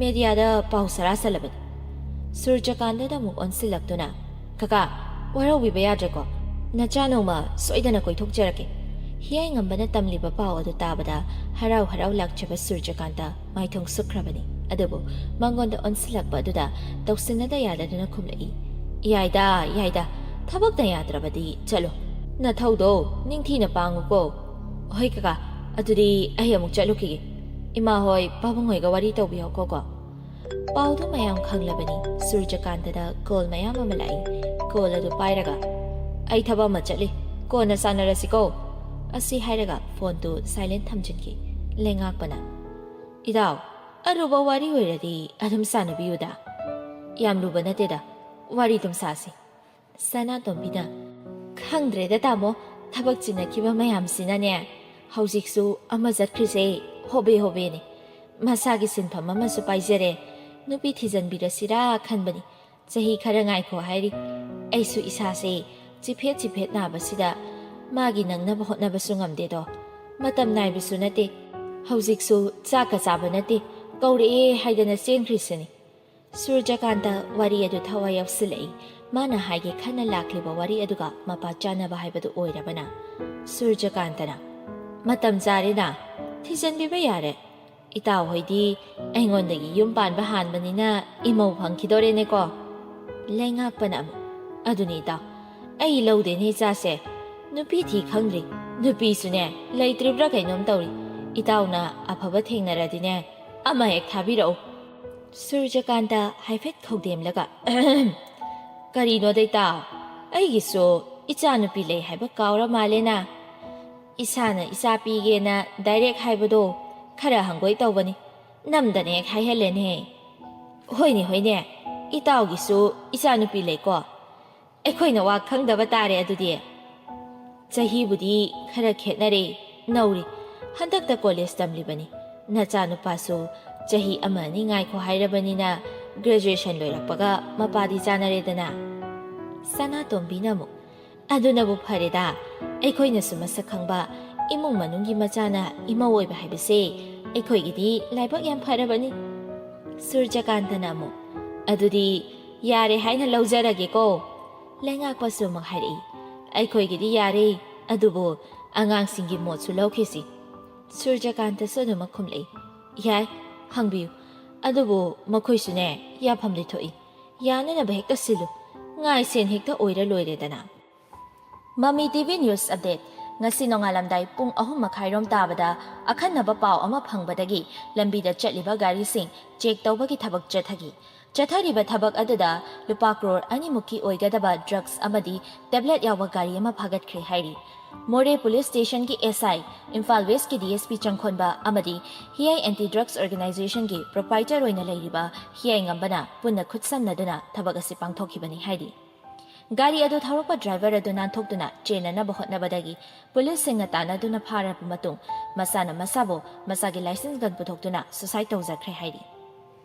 ꯃꯦꯗꯤꯌꯥꯗ ꯄꯥꯎ ꯁꯔꯥꯁꯜꯂꯕꯅꯤ ꯁꯨꯔꯖꯀꯥꯟꯇꯗ ꯑꯃꯨꯛ ꯑꯣꯟꯁꯤꯜꯂꯛꯇꯨꯅ ꯀꯀꯥ ꯋꯥꯔꯧꯕꯤꯕ ꯌꯥꯗ꯭ꯔꯦꯀꯣ ꯅꯆꯥ ꯅꯣꯡꯃ ꯁꯣꯏꯗꯅ ꯀꯣꯏꯊꯣꯛꯆꯔꯛꯀꯦ ꯍꯤꯌꯥꯏꯉꯝꯕꯅ ꯇꯝꯂꯤꯕ ꯄꯥꯎ ꯑꯗꯨ ꯇꯥꯕꯗ ꯍꯔꯥꯎ ꯍꯔꯥꯎ ꯂꯥꯛꯆꯕ ꯁꯨꯔꯖꯀꯥꯟꯇ ꯃꯥꯏꯊꯣꯡ ꯁꯨꯛꯈ꯭ꯔꯕꯅꯤ ꯑꯗꯨꯕꯨ ꯃꯉꯣꯟꯗ ꯑꯣꯟꯁꯤꯜꯂꯛꯄ ꯑꯗꯨꯗ ꯇꯧꯁꯤꯟꯅꯗ ꯌꯥꯗꯗꯨꯅ ꯈꯨꯝꯂꯛꯏ ꯌꯥꯏꯗ ꯌꯥꯏꯗ ꯊꯕꯛꯅ ꯌꯥꯗ꯭ꯔꯕꯗꯤ ꯆꯠꯂꯣ ꯅꯊꯧꯗꯣ ꯅꯤꯡꯊꯤꯅ ꯄꯥꯡꯉꯨꯀꯣ ꯍꯣꯏ ꯀꯀꯥ ꯑꯗꯨꯗꯤ ꯑꯩ ꯑꯃꯨꯛ ꯆꯠꯂꯨꯈꯤꯒꯦ ꯏꯃꯥ ꯍꯣꯏ ꯄꯥꯕꯨꯡ ꯍꯣꯏꯒ ꯋꯥꯔꯤ ꯇꯧꯕꯤꯌꯣꯀꯣ ꯄꯥꯎꯗꯨ ꯃꯌꯥꯝ ꯈꯪꯂꯕꯅꯤ ꯁꯨꯔꯖꯀꯥꯟꯇꯗ ꯀꯣꯜ ꯃꯌꯥꯝ ꯑꯃ ꯂꯥꯛꯏ ꯀꯣꯜ ꯑꯗꯨ ꯄꯥꯏꯔꯒ ꯑꯩ ꯊꯕꯛ ꯑꯃ ꯆꯠꯂꯤ ꯀꯣꯟꯅ ꯁꯥꯟꯅꯔꯁꯤꯀꯣ ꯑꯁꯤ ꯍꯥꯏꯔꯒ ꯐꯣꯟꯗꯨ ꯁꯥꯏꯂꯦꯟ ꯊꯝꯖꯤꯟꯈꯤ ꯂꯩꯉꯥꯛꯄꯅ ꯏꯗꯥꯎ ꯑꯔꯨꯕ ꯋꯥꯔꯤ ꯑꯣꯏꯔꯗꯤ ꯑꯗꯨꯝ ꯁꯥꯟꯅꯕꯤꯌꯨꯗ ꯌꯥꯝ ꯂꯨꯕ ꯅꯠꯇꯦꯗ ꯋꯥꯔꯤ ꯑꯗꯨꯝ ꯁꯥꯁꯤ ꯁꯅꯥꯇꯣꯝꯕꯤꯅ ꯈꯪꯗ꯭ꯔꯦꯗ ꯇꯥꯃꯣ ꯊꯕꯛ ꯆꯤꯟꯅꯈꯤꯕ ꯃꯌꯥꯝꯁꯤꯅꯅꯦ ꯍꯧꯖꯤꯛꯁꯨ ꯑꯃ ꯆꯠꯈ꯭ꯔꯤꯁꯦ ꯍꯣꯕꯦ ꯍꯣꯕꯦꯅꯤ ꯃꯁꯥꯒꯤ ꯁꯤꯟꯐꯝ ꯑꯃꯁꯨ ꯄꯥꯏꯖꯔꯦ ꯅꯨꯄꯤ ꯊꯤꯖꯟꯕꯤꯔꯁꯤꯔꯥ ꯈꯟꯕꯅꯤ ꯆꯍꯤ ꯈꯔ ꯉꯥꯏꯈꯣ ꯍꯥꯏꯔꯤ ꯑꯩꯁꯨ ꯏꯁꯥꯁꯦ ꯆꯤꯐꯦꯠ ꯆꯤꯐꯦꯠ ꯅꯥꯕꯁꯤꯗ ꯃꯥꯒꯤ ꯅꯪꯅꯕ ꯍꯣꯠꯅꯕꯁꯨ ꯉꯝꯗꯦꯗꯣ ꯃꯇꯝ ꯅꯥꯏꯕꯁꯨ ꯅꯠꯇꯦ ꯍꯧꯖꯤꯛꯁꯨ ꯆꯥꯛꯀ ꯆꯥꯕ ꯅꯠꯇꯦ ꯀꯧꯔꯛꯑꯦ ꯍꯥꯏꯗꯅ ꯆꯦꯟꯈ꯭ꯔꯤꯁꯤꯅꯤ ꯁꯨꯔꯖꯀꯥꯟꯇ ꯋꯥꯔꯤ ꯑꯗꯨ ꯊꯋꯥꯏ ꯌꯥꯎꯁꯤꯜꯂꯛꯏ ꯃꯥꯅ ꯍꯥꯏꯒꯦ ꯈꯟꯅ ꯂꯥꯛꯂꯤꯕ ꯋꯥꯔꯤ ꯑꯗꯨꯒ ꯃꯄꯥ ꯆꯥꯅꯕ ꯍꯥꯏꯕꯗꯨ ꯑꯣꯏꯔꯕꯅ ꯁꯨꯔꯖꯀꯥꯟꯇꯅ ꯃꯇꯝ ꯆꯥꯔꯦꯅ ꯊꯤꯖꯟꯕꯤꯕ ꯌꯥꯔꯦ ꯏꯇꯥꯎ ꯍꯣꯏꯗꯤ ꯑꯩꯉꯣꯟꯗꯒꯤ ꯌꯨꯝ ꯄꯥꯟꯕ ꯍꯥꯟꯕꯅꯤꯅ ꯏꯃꯧ ꯐꯪꯈꯤꯗꯣꯔꯦꯅꯦꯀꯣ ꯂꯩꯉꯥꯛꯄꯅ ꯑꯃꯨꯛ ꯑꯗꯨꯅꯤ ꯏꯇꯥꯎ ꯑꯩ ꯂꯧꯗꯦꯅꯦ ꯏꯆꯥꯁꯦ ꯅꯨꯄꯤ ꯊꯤ ꯈꯪꯗ꯭ꯔꯤ ꯅꯨꯄꯤꯁꯨꯅꯦ ꯂꯩꯇ꯭ꯔꯤꯕ꯭ꯔꯥ ꯀꯩꯅꯣꯝ ꯇꯧꯔꯤ ꯏꯇꯥꯎꯅ ꯑꯐꯕ ꯊꯦꯡꯅꯔꯗꯤꯅꯦ ꯑꯃ ꯍꯦꯛ ꯊꯥꯕꯤꯔꯛꯎ ꯁꯨꯔꯖꯀꯥꯟꯇ ꯍꯥꯏꯐꯦꯠ ꯈꯧꯗꯦꯝꯂꯒ ꯀꯔꯤꯅꯣꯗ ꯏꯇꯥꯎ ꯑꯩꯒꯤꯁꯨ ꯏꯆꯥꯅꯨꯄꯤ ꯂꯩ ꯍꯥꯏꯕ ꯀꯥꯎꯔ ꯃꯥꯜꯂꯦꯅ ꯏꯁꯥꯅ ꯏꯆꯥ ꯄꯤꯒꯦꯅ ꯗꯥꯏꯔꯦꯛ ꯍꯥꯏꯕꯗꯣ ꯈꯔ ꯍꯪꯒꯣꯏ ꯇꯧꯕꯅꯤ ꯅꯝꯗꯅ ꯍꯦꯛ ꯍꯥꯏꯍꯜꯂꯦꯅꯦ ꯍꯣꯏꯅꯦ ꯍꯣꯏꯅꯦ ꯏꯇꯥꯎꯒꯤꯁꯨ ꯏꯆꯥꯅꯨꯄꯤ ꯂꯩꯀꯣ ꯑꯩꯈꯣꯏꯅ ꯋꯥ ꯈꯪꯗꯕ ꯇꯥꯔꯦ ꯑꯗꯨꯗꯤ ꯆꯍꯤꯕꯨꯗꯤ ꯈꯔ ꯈꯦꯠꯅꯔꯦ ꯅꯧꯔꯤ ꯍꯟꯗꯛꯇ ꯀꯣꯂꯦꯖ ꯇꯝꯂꯤꯕꯅꯤ ꯅꯆꯥꯅꯨꯄꯥꯁꯨ ꯆꯍꯤ ꯑꯃ ꯑꯅꯤ ꯉꯥꯏꯈꯣ ꯍꯥꯏꯔꯕꯅꯤꯅ ꯒ꯭ꯔꯦꯖꯨꯑꯦꯁꯟ ꯂꯣꯏꯔꯛꯄꯒ ꯃꯄꯥꯗꯤ ꯆꯥꯅꯔꯦꯗꯅ ꯁꯅꯥꯇꯣꯝꯕꯤꯅ ꯑꯃꯨꯛ ꯑꯗꯨꯅꯕꯨ ꯐꯔꯦꯗ ꯑꯩꯈꯣꯏꯅꯁꯨ ꯃꯁꯛ ꯈꯪꯕ ꯏꯃꯨꯡ ꯃꯅꯨꯡꯒꯤ ꯃꯆꯥꯅ ꯏꯃꯧ ꯑꯣꯏꯕ ꯍꯥꯏꯕꯁꯦ ꯑꯩꯈꯣꯏꯒꯤꯗꯤ ꯂꯥꯏꯕꯛ ꯌꯥꯝ ꯐꯔꯕꯅꯤ ꯁꯨꯔꯖꯀꯥꯟꯇꯅ ꯑꯃꯨꯛ ꯑꯗꯨꯗꯤ ꯌꯥꯔꯦ ꯍꯥꯏꯅ ꯂꯧꯖꯔꯒꯦꯀꯣ ꯂꯩꯉꯥꯛꯄꯁꯨ ꯑꯃꯨꯛ ꯍꯥꯏꯔꯛꯏ ꯑꯩꯈꯣꯏꯒꯤꯗꯤ ꯌꯥꯔꯦ ꯑꯗꯨꯕꯨ ꯑꯉꯥꯡꯁꯤꯡꯒꯤ ꯃꯣꯠꯁꯨ ꯂꯧꯈꯤꯁꯤ ꯁꯨꯔꯖꯀꯥꯟꯇꯁꯨ ꯑꯗꯨꯃꯛ ꯈꯨꯝꯂꯛꯏ ꯌꯥꯏ ꯍꯪꯕꯤꯌꯨ ꯑꯗꯨꯕꯨ ꯃꯈꯣꯏꯁꯨꯅꯦ ꯌꯥꯐꯝꯗꯤ ꯊꯣꯛꯏ ꯌꯥꯅꯅꯕ ꯍꯦꯛꯇ ꯁꯤꯜꯂꯨ ꯉꯥꯏꯁꯦꯟ ꯍꯦꯛꯇ ꯑꯣꯏꯔ ꯂꯣꯏꯔꯦꯗꯅ ꯃꯃꯤ ꯇꯤꯚꯤ ꯅ꯭ꯌꯨꯁ ꯑꯞꯗꯦꯠ ꯉꯁꯤ ꯅꯣꯡꯉꯥꯜꯂꯝꯗꯥꯏ ꯄꯨꯡ 3:30 ꯇꯥꯕꯗ ꯑꯈꯟꯅꯕ ꯄꯥꯎ ꯑꯃ ꯐꯪꯕꯗꯒꯤ ꯂꯝꯕꯤꯗ ꯆꯠꯂꯤꯕ ꯒꯥꯔꯤꯁꯤꯡ ꯆꯦꯛ ꯇꯧꯕꯒꯤ ꯊꯕꯛ ꯆꯠꯊꯔꯤꯕ ꯊꯕꯛ ꯑꯗꯨꯗ ꯂꯨꯄꯥ ꯀ꯭ꯔꯣꯔ 2ꯃꯨꯛꯀꯤ ꯑꯣꯏꯒꯗꯕ ꯗ꯭ꯔꯒꯁ ꯑꯃꯗꯤ ꯇꯦꯕ꯭ꯂꯦꯠ ꯌꯥꯎꯕ ꯒꯥꯔꯤ ꯑꯃ ꯐꯥꯒꯠꯈ꯭ꯔꯦ ꯍꯥꯏꯔꯤ ꯃꯣꯔꯦ ꯄꯨꯂꯤꯁ ꯁ꯭ꯇꯦꯁꯟꯒꯤ SI ꯏꯝꯐꯥꯜ ꯋꯦꯁꯀꯤ DSP ꯆꯪꯈꯣꯟꯕ ꯑꯃꯗꯤ ꯍꯤꯌꯥꯏ ꯑꯦꯟꯇꯤ ꯗ꯭ꯔꯒꯁ ꯑꯣꯔꯒꯅꯥꯏꯖꯦꯁꯟꯒꯤ ꯄ꯭ꯔꯣꯄ꯭राꯏꯇꯔ ꯑꯣꯏꯅ ꯂꯩꯔꯤꯕ ꯍꯤꯌꯥꯏ ꯉꯝꯕꯅ ꯄꯨꯟꯅ ꯈꯨꯠꯁꯝꯅꯗꯨꯅ ꯊꯕꯛ ꯑꯁꯤ ꯄꯥꯡꯊꯣꯛꯈꯤꯕꯅꯤ ꯍꯥꯏꯔꯤ ꯒꯥꯔꯤ ꯑꯗꯨ ꯊꯧꯔꯛꯄ ꯗ꯭ꯔꯥꯏꯚꯔ ꯑꯗꯨ ꯅꯥꯟꯊꯣꯛꯇꯨꯅ ꯆꯦꯟꯅꯅꯕ ꯍꯣꯠꯅꯕꯗꯒꯤ ꯄꯨꯂꯤꯁꯁꯤꯡꯅ ꯇꯥꯟꯅꯗꯨꯅ ꯐꯥꯔꯕ ꯃꯇꯨꯡ ꯃꯁꯥꯅ ꯃꯁꯥꯕꯨ ꯃꯁꯥꯒꯤ ꯂꯥꯏꯁꯦꯟꯁ ꯒꯟ ꯄꯨꯊꯣꯛꯇꯨꯅ ꯁꯨꯁꯥꯏꯗ ꯇꯧꯖꯈ꯭ꯔꯦ ꯍꯥꯏꯔꯤ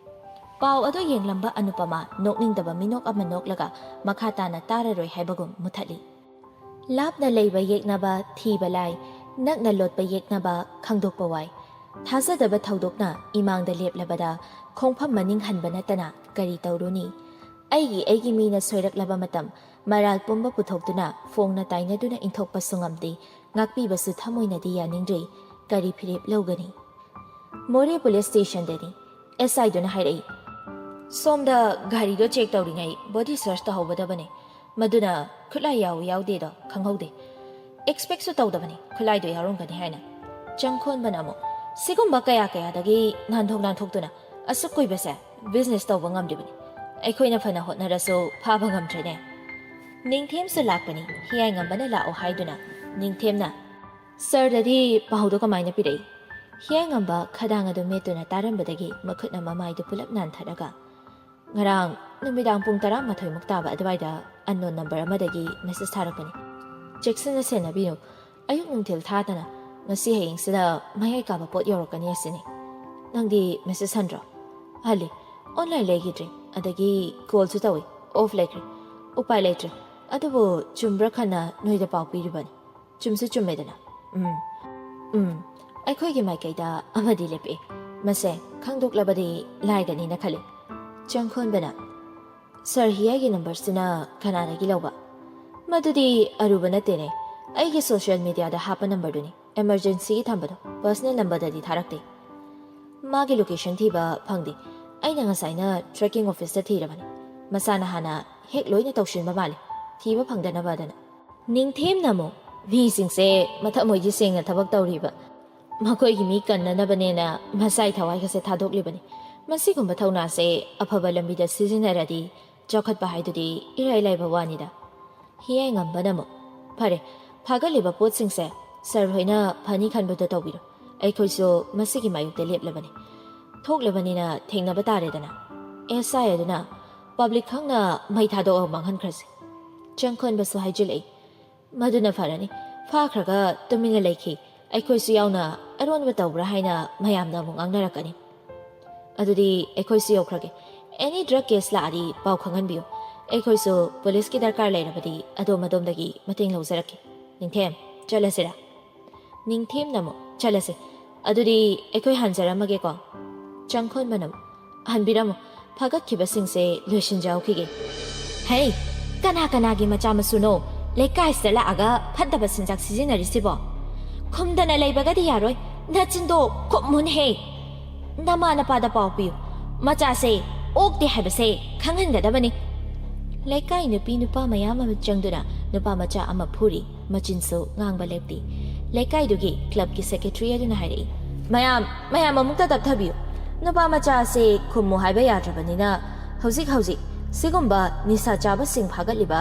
ꯄꯥꯎ ꯑꯗꯨ ꯌꯦꯡꯂꯝꯕ ꯑꯅꯨꯄꯃꯥ ꯅꯣꯛꯅꯤꯡꯗꯕ ꯃꯤꯅꯣꯛ ꯑꯃ ꯅꯣꯛꯂꯒ ꯃꯈꯥ ꯇꯥꯅ ꯇꯥꯔꯔꯣꯏ ꯍꯥꯏꯕꯒꯨꯝ ꯃꯨꯊꯠꯂꯤ ꯂꯥꯞꯅ ꯂꯩꯕ ꯌꯦꯛꯅꯕ ꯊꯤꯕ ꯂꯥꯏ ꯅꯛꯅ ꯂꯣꯠꯄ ꯌꯦꯛꯅꯕ ꯈꯪꯗꯣꯛꯄ ꯋꯥꯏ ꯊꯥꯖꯗꯕ ꯊꯧꯗꯣꯛꯅ ꯏꯃꯥꯡꯗ ꯂꯦꯞꯂꯕꯗ ꯈꯣꯡꯐꯝ ꯃꯅꯤꯡ ꯍꯟꯕ ꯅꯠꯇꯅ ꯀꯔꯤ ꯇꯧꯔꯨꯅꯤ ꯑꯩꯒꯤ ꯃꯤꯅ ꯁꯣꯏꯔꯛꯂꯕ ꯃꯇꯝ ꯃꯔꯥꯜ ꯄꯨꯝꯕ ꯄꯨꯊꯣꯛꯇꯨꯅ ꯐꯣꯡꯅ ꯇꯥꯏꯅꯗꯨꯅ ꯏꯟꯊꯣꯛꯄꯁꯨ ꯉꯝꯗꯦ ꯉꯥꯛꯄꯤꯕꯁꯨ ꯊꯃꯣꯏꯅꯗꯤ ꯌꯥꯅꯤꯡꯗ꯭ꯔꯦ ꯀꯔꯤ ꯐꯤꯔꯦꯞ ꯂꯧꯒꯅꯤ ꯃꯣꯔꯦ ꯄꯨꯂꯤꯁ ꯁ꯭ꯇꯦꯁꯟꯗꯅꯤ SIꯗꯨꯅ ꯍꯥꯏꯔꯛꯏ ꯁꯣꯝꯗ ꯒꯥꯔꯤꯗꯣ ꯆꯦꯛ ꯇꯧꯔꯤꯉꯩ ꯕꯣꯗꯤ ꯁꯔꯆ ꯇꯧꯍꯧꯒꯗꯕꯅꯤ ꯃꯗꯨꯅ ꯈꯨꯠꯂꯥꯏ ꯌꯥꯎꯗꯦꯗꯣ ꯈꯪꯍꯧꯗꯦ ꯑꯦꯛꯁꯄꯦꯛꯁꯨ ꯇꯧꯗꯕꯅꯤ ꯈꯨꯠꯂꯥꯏꯗꯣ ꯌꯥꯎꯔꯝꯒꯅꯤ ꯍꯥꯏꯅ ꯆꯪꯈꯣꯟꯕꯅ ꯑꯃꯨꯛ ꯁꯤꯒꯨꯝꯕ ꯀꯌꯥꯗꯒꯤ ꯅꯥꯟꯊꯣꯛꯇꯨꯅ ꯑꯁꯨꯛ ꯀꯨꯏꯕꯁꯦ ꯕꯤꯖꯤꯅꯦꯁ ꯇꯧꯕ ꯉꯝꯗ꯭ꯔꯤꯕꯅꯤ ꯑꯩꯈꯣꯏꯅ ꯐꯅ ꯍꯣꯠꯅꯔꯁꯨ ꯐꯥꯕ ꯉꯝꯗ꯭ꯔꯦꯅꯦ ꯅꯤꯡꯊꯦꯝꯁꯨ ꯂꯥꯛꯄꯅꯤ ꯍꯤꯌꯥꯏ ꯉꯝꯕꯅ ꯂꯥꯛꯑꯣ ꯍꯥꯏꯗꯨꯅ ꯅꯤꯡꯊꯦꯝꯅ ꯁꯔꯗꯗꯤ ꯄꯥꯎꯗꯣ ꯀꯃꯥꯏꯅ ꯄꯤꯔꯛꯏ ꯍꯤꯌꯥꯏ ꯉꯝꯕ ꯈꯗꯥꯡ ꯑꯗꯨ ꯃꯦꯠꯇꯨꯅ ꯇꯥꯔꯝꯕꯗꯒꯤ ꯃꯈꯨꯠꯅ ꯃꯃꯥꯏꯗꯨ ꯄꯨꯂꯞ ꯅꯥꯟꯊꯔꯒ ꯉꯔꯥꯡ ꯅꯨꯃꯤꯗꯥꯡ ꯄꯨꯡ 12:30ꯃꯨꯛ ꯇꯥꯕ ꯑꯗꯨꯋꯥꯏꯗ ꯑꯟꯅꯣꯟ ꯅꯝꯕꯔ ꯑꯃꯗꯒꯤ ꯃꯦꯁꯦꯖ ꯊꯥꯔꯛꯄꯅꯤ ꯆꯦꯛꯁꯤꯟꯅ ꯁꯦꯟꯅꯕꯤꯌꯨ ꯑꯌꯨꯛ ꯅꯨꯡꯊꯤꯜ ꯊꯥꯗꯅ ꯉꯁꯤ ꯍꯌꯦꯡꯁꯤꯗ ꯃꯌꯥꯏ ꯀꯥꯕ ꯄꯣꯠ ꯌꯧꯔꯛꯀꯅꯤ ꯑꯁꯤꯅꯤ ꯅꯪꯗꯤ ꯃꯦꯁꯦꯖ ꯍꯟꯗ꯭ꯔꯣ ꯍꯜꯂꯤ ꯑꯣꯟꯂꯥꯏꯟ ꯂꯩꯈꯤꯗ꯭ꯔꯦ ꯑꯗꯒꯤ ꯀꯣꯜꯁꯨ ꯇꯧꯏ ꯑꯣꯐ ꯂꯩꯈ꯭ꯔꯦ ꯎꯄꯥꯏ ꯂꯩꯇ꯭ꯔꯦ ꯑꯗꯨꯕꯨ ꯆꯨꯝꯕ꯭ꯔꯥ ꯈꯟꯅ ꯅꯣꯏꯗ ꯄꯥꯎ ꯄꯤꯔꯤꯕꯅꯤ ꯆꯨꯝꯁꯨ ꯆꯨꯝꯃꯦꯗꯅ ꯑꯩꯈꯣꯏꯒꯤ ꯃꯥꯏꯀꯩꯗ ꯑꯃꯗꯤ ꯂꯦꯞꯄꯛꯏ ꯃꯁꯦ ꯈꯪꯗꯣꯛꯂꯕꯗꯤ ꯂꯥꯏꯒꯅꯤꯅ ꯈꯜꯂꯤ ꯆꯪꯈꯣꯟꯕꯅ ꯁꯔ ꯍꯤꯌꯥꯏꯒꯤ ꯅꯝꯕꯔꯁꯤꯅ ꯀꯅꯥꯗꯒꯤ ꯂꯧꯕ ꯃꯗꯨꯗꯤ ꯑꯔꯨꯕ ꯅꯠꯇꯦꯅꯦ ꯑꯩꯒꯤ ꯁꯣꯁꯤꯌꯦꯜ ꯃꯤꯗꯤꯌꯥꯗ ꯍꯥꯞꯄ ꯅꯝꯕꯔꯗꯨꯅꯤ ꯑꯦꯃꯔꯖꯦꯟꯁꯤꯒꯤ ꯊꯝꯕꯗꯣ ꯄꯔꯁꯅꯦꯜ ꯅꯝꯕꯔꯗꯗꯤ ꯊꯥꯔꯛꯇꯦ ꯃꯥꯒꯤ ꯂꯣꯀꯦꯁꯟ ꯊꯤꯕ ꯐꯪꯗꯦ ꯑꯩꯅ ꯉꯁꯥꯏꯅ ꯇ꯭ꯔꯦꯀꯤꯡ ꯑꯣꯐꯤꯁꯇ ꯊꯤꯔꯕꯅꯤ ꯃꯁꯥꯅ ꯍꯥꯟꯅ ꯍꯦꯛ ꯂꯣꯏꯅ ꯇꯧꯁꯤꯟꯕ ꯃꯥꯜꯂꯤ ꯊꯤꯕ ꯐꯪꯗꯅꯕꯗꯅ ꯅꯤꯡꯊꯦꯝꯅ ꯑꯃꯨꯛ ꯃꯤꯁꯤꯡꯁꯦ ꯃꯊꯛ ꯃꯣꯏꯒꯤ ꯁꯦꯡꯅ ꯊꯕꯛ ꯇꯧꯔꯤꯕ ꯃꯈꯣꯏꯒꯤ ꯃꯤ ꯀꯟꯅꯅꯕꯅꯦꯅ ꯃꯁꯥꯏ ꯊꯋꯥꯏꯒꯁꯦ ꯊꯥꯗꯣꯛꯂꯤꯕꯅꯤ ꯃꯁꯤꯒꯨꯝꯕ ꯊꯧꯅꯥꯁꯦ ꯑꯐꯕ ꯂꯝꯕꯤꯗ ꯁꯤꯖꯤꯟꯅꯔꯗꯤ ꯆꯥꯎꯈꯠꯄ ꯍꯥꯏꯗꯨꯗꯤ ꯏꯔꯥꯏ ꯂꯥꯏꯕ ꯋꯥꯅꯤꯗ ꯍꯤꯌꯥꯏ ꯉꯝꯕꯅ ꯑꯃꯨꯛ ꯐꯔꯦ ꯐꯥꯒꯠꯂꯤꯕ ꯄꯣꯠꯁꯤꯡꯁꯦ ꯁꯔ ꯍꯣꯏꯅ ꯐꯅꯤ ꯈꯟꯕꯗꯣ ꯇꯧꯕꯤꯔꯣ ꯑꯩꯈꯣꯏꯁꯨ ꯃꯁꯤꯒꯤ ꯃꯥꯌꯣꯛꯇ ꯂꯦꯞꯂꯕꯅꯤ ꯊꯣꯛꯂꯕꯅꯤꯅ ꯊꯦꯡꯅꯕ ꯇꯥꯔꯦꯗꯅ SI ꯑꯗꯨꯅ ꯄꯕ꯭ꯂꯤꯛ ꯈꯪꯅ ꯃꯩ ꯊꯥꯗꯣꯛꯑ ꯃꯥꯡꯍꯟꯈ꯭ꯔꯁꯤ ꯆꯪꯈꯣꯟꯕꯁꯨ ꯍꯥꯏꯖꯤꯜꯂꯛꯏ ꯃꯗꯨꯅ ꯐꯔꯅꯤ ꯐꯥꯈ꯭ꯔꯒ ꯇꯨꯃꯤꯟꯅ ꯂꯩꯈꯤ ꯑꯩꯈꯣꯏꯁꯨ ꯌꯥꯎꯅ ꯑꯔꯣꯟꯕ ꯇꯧꯕ꯭ꯔꯥ ꯍꯥꯏꯅ ꯃꯌꯥꯝꯅ ꯑꯃꯨꯛ ꯉꯥꯡꯅꯔꯛꯀꯅꯤ ꯑꯗꯨꯗꯤ ꯑꯩꯈꯣꯏꯁꯨ ꯌꯧꯈ꯭ꯔꯒꯦ ꯑꯦꯅꯤ ꯗ꯭ꯔꯒ ꯀꯦꯁ ꯂꯥꯛꯑꯗꯤ ꯄꯥꯎ ꯈꯪꯍꯟꯕꯤꯌꯨ ꯑꯩꯈꯣꯏꯁꯨ ꯄꯨꯂꯤꯁꯀꯤ ꯗꯔꯀꯥꯔ ꯂꯩꯔꯕꯗꯤ ꯑꯗꯣꯝꯗꯒꯤ ꯃꯇꯦꯡ ꯂꯧꯖꯔꯛꯀꯦ ꯅꯤꯡꯊꯦꯝ ꯆꯠꯂꯁꯤꯔꯥ ꯅꯤꯡꯊꯦꯝꯅ ꯑꯃꯨꯛ ꯆꯠꯂꯁꯤ ꯑꯗꯨꯗꯤ ꯑꯩꯈꯣꯏ ꯍꯟꯖꯔꯝꯃꯒꯦꯀꯣ ꯆꯪꯈꯣꯟꯕꯅ ꯍꯟꯕꯤꯔꯝꯃꯨ ꯐꯥꯒꯠꯈꯤꯕꯁꯤꯡꯁꯦ ꯂꯣꯏꯁꯤꯟꯖꯍꯧꯈꯤꯒꯦ ꯍꯩ ꯀꯅꯥꯒꯤ ꯃꯆꯥ ꯃꯁꯨꯅꯣ ꯂꯩꯀꯥꯏꯁꯤꯗ ꯂꯥꯛꯑꯒ ꯐꯠꯇꯕ ꯆꯤꯟꯖꯥꯛ ꯁꯤꯖꯤꯟꯅꯔꯤꯁꯤꯕꯣ ꯈꯨꯝꯗꯅ ꯂꯩꯕꯒꯗꯤ ꯌꯥꯔꯣꯏ ꯅꯆꯤꯟꯗꯣ ꯈꯨꯝꯃꯨꯅꯍꯦ ꯅꯃꯥ ꯅꯄꯥꯗ ꯄꯥꯎ ꯄꯤꯌꯨ ꯃꯆꯥꯁꯦ ꯑꯣꯛꯇꯦ ꯍꯥꯏꯕꯁꯦ ꯈꯪꯍꯟꯒꯗꯕꯅꯤ ꯂꯩꯀꯥꯏ ꯅꯨꯄꯤ ꯅꯨꯄꯥ ꯃꯌꯥꯝ ꯑꯃ ꯆꯪꯗꯨꯅ ꯅꯨꯄꯥ ꯃꯆꯥ ꯑꯃ ꯐꯨꯔꯤ ꯃꯆꯤꯟꯁꯨ ꯉꯥꯡꯕ ꯂꯦꯞꯇꯦ ꯂꯩꯀꯥꯏꯗꯨꯒꯤ ꯀ꯭ꯂꯕꯀꯤ ꯁꯦꯀ꯭ꯔꯦꯇꯔꯤ ꯑꯗꯨꯅ ꯍꯥꯏꯔꯛꯏ ꯃꯌꯥꯝ ꯑꯃꯨꯛꯇ ꯇꯞꯊꯕꯤꯌꯨ ꯅꯨꯄꯥ ꯃꯆꯥꯁꯦ ꯈꯨꯝꯃꯨ ꯍꯥꯏꯕ ꯌꯥꯗ꯭ꯔꯕꯅꯤꯅ ꯍꯧꯖꯤꯛ ꯁꯤꯒꯨꯝꯕ ꯅꯤꯁꯥ ꯆꯥꯕꯁꯤꯡ ꯐꯥꯒꯠꯂꯤꯕ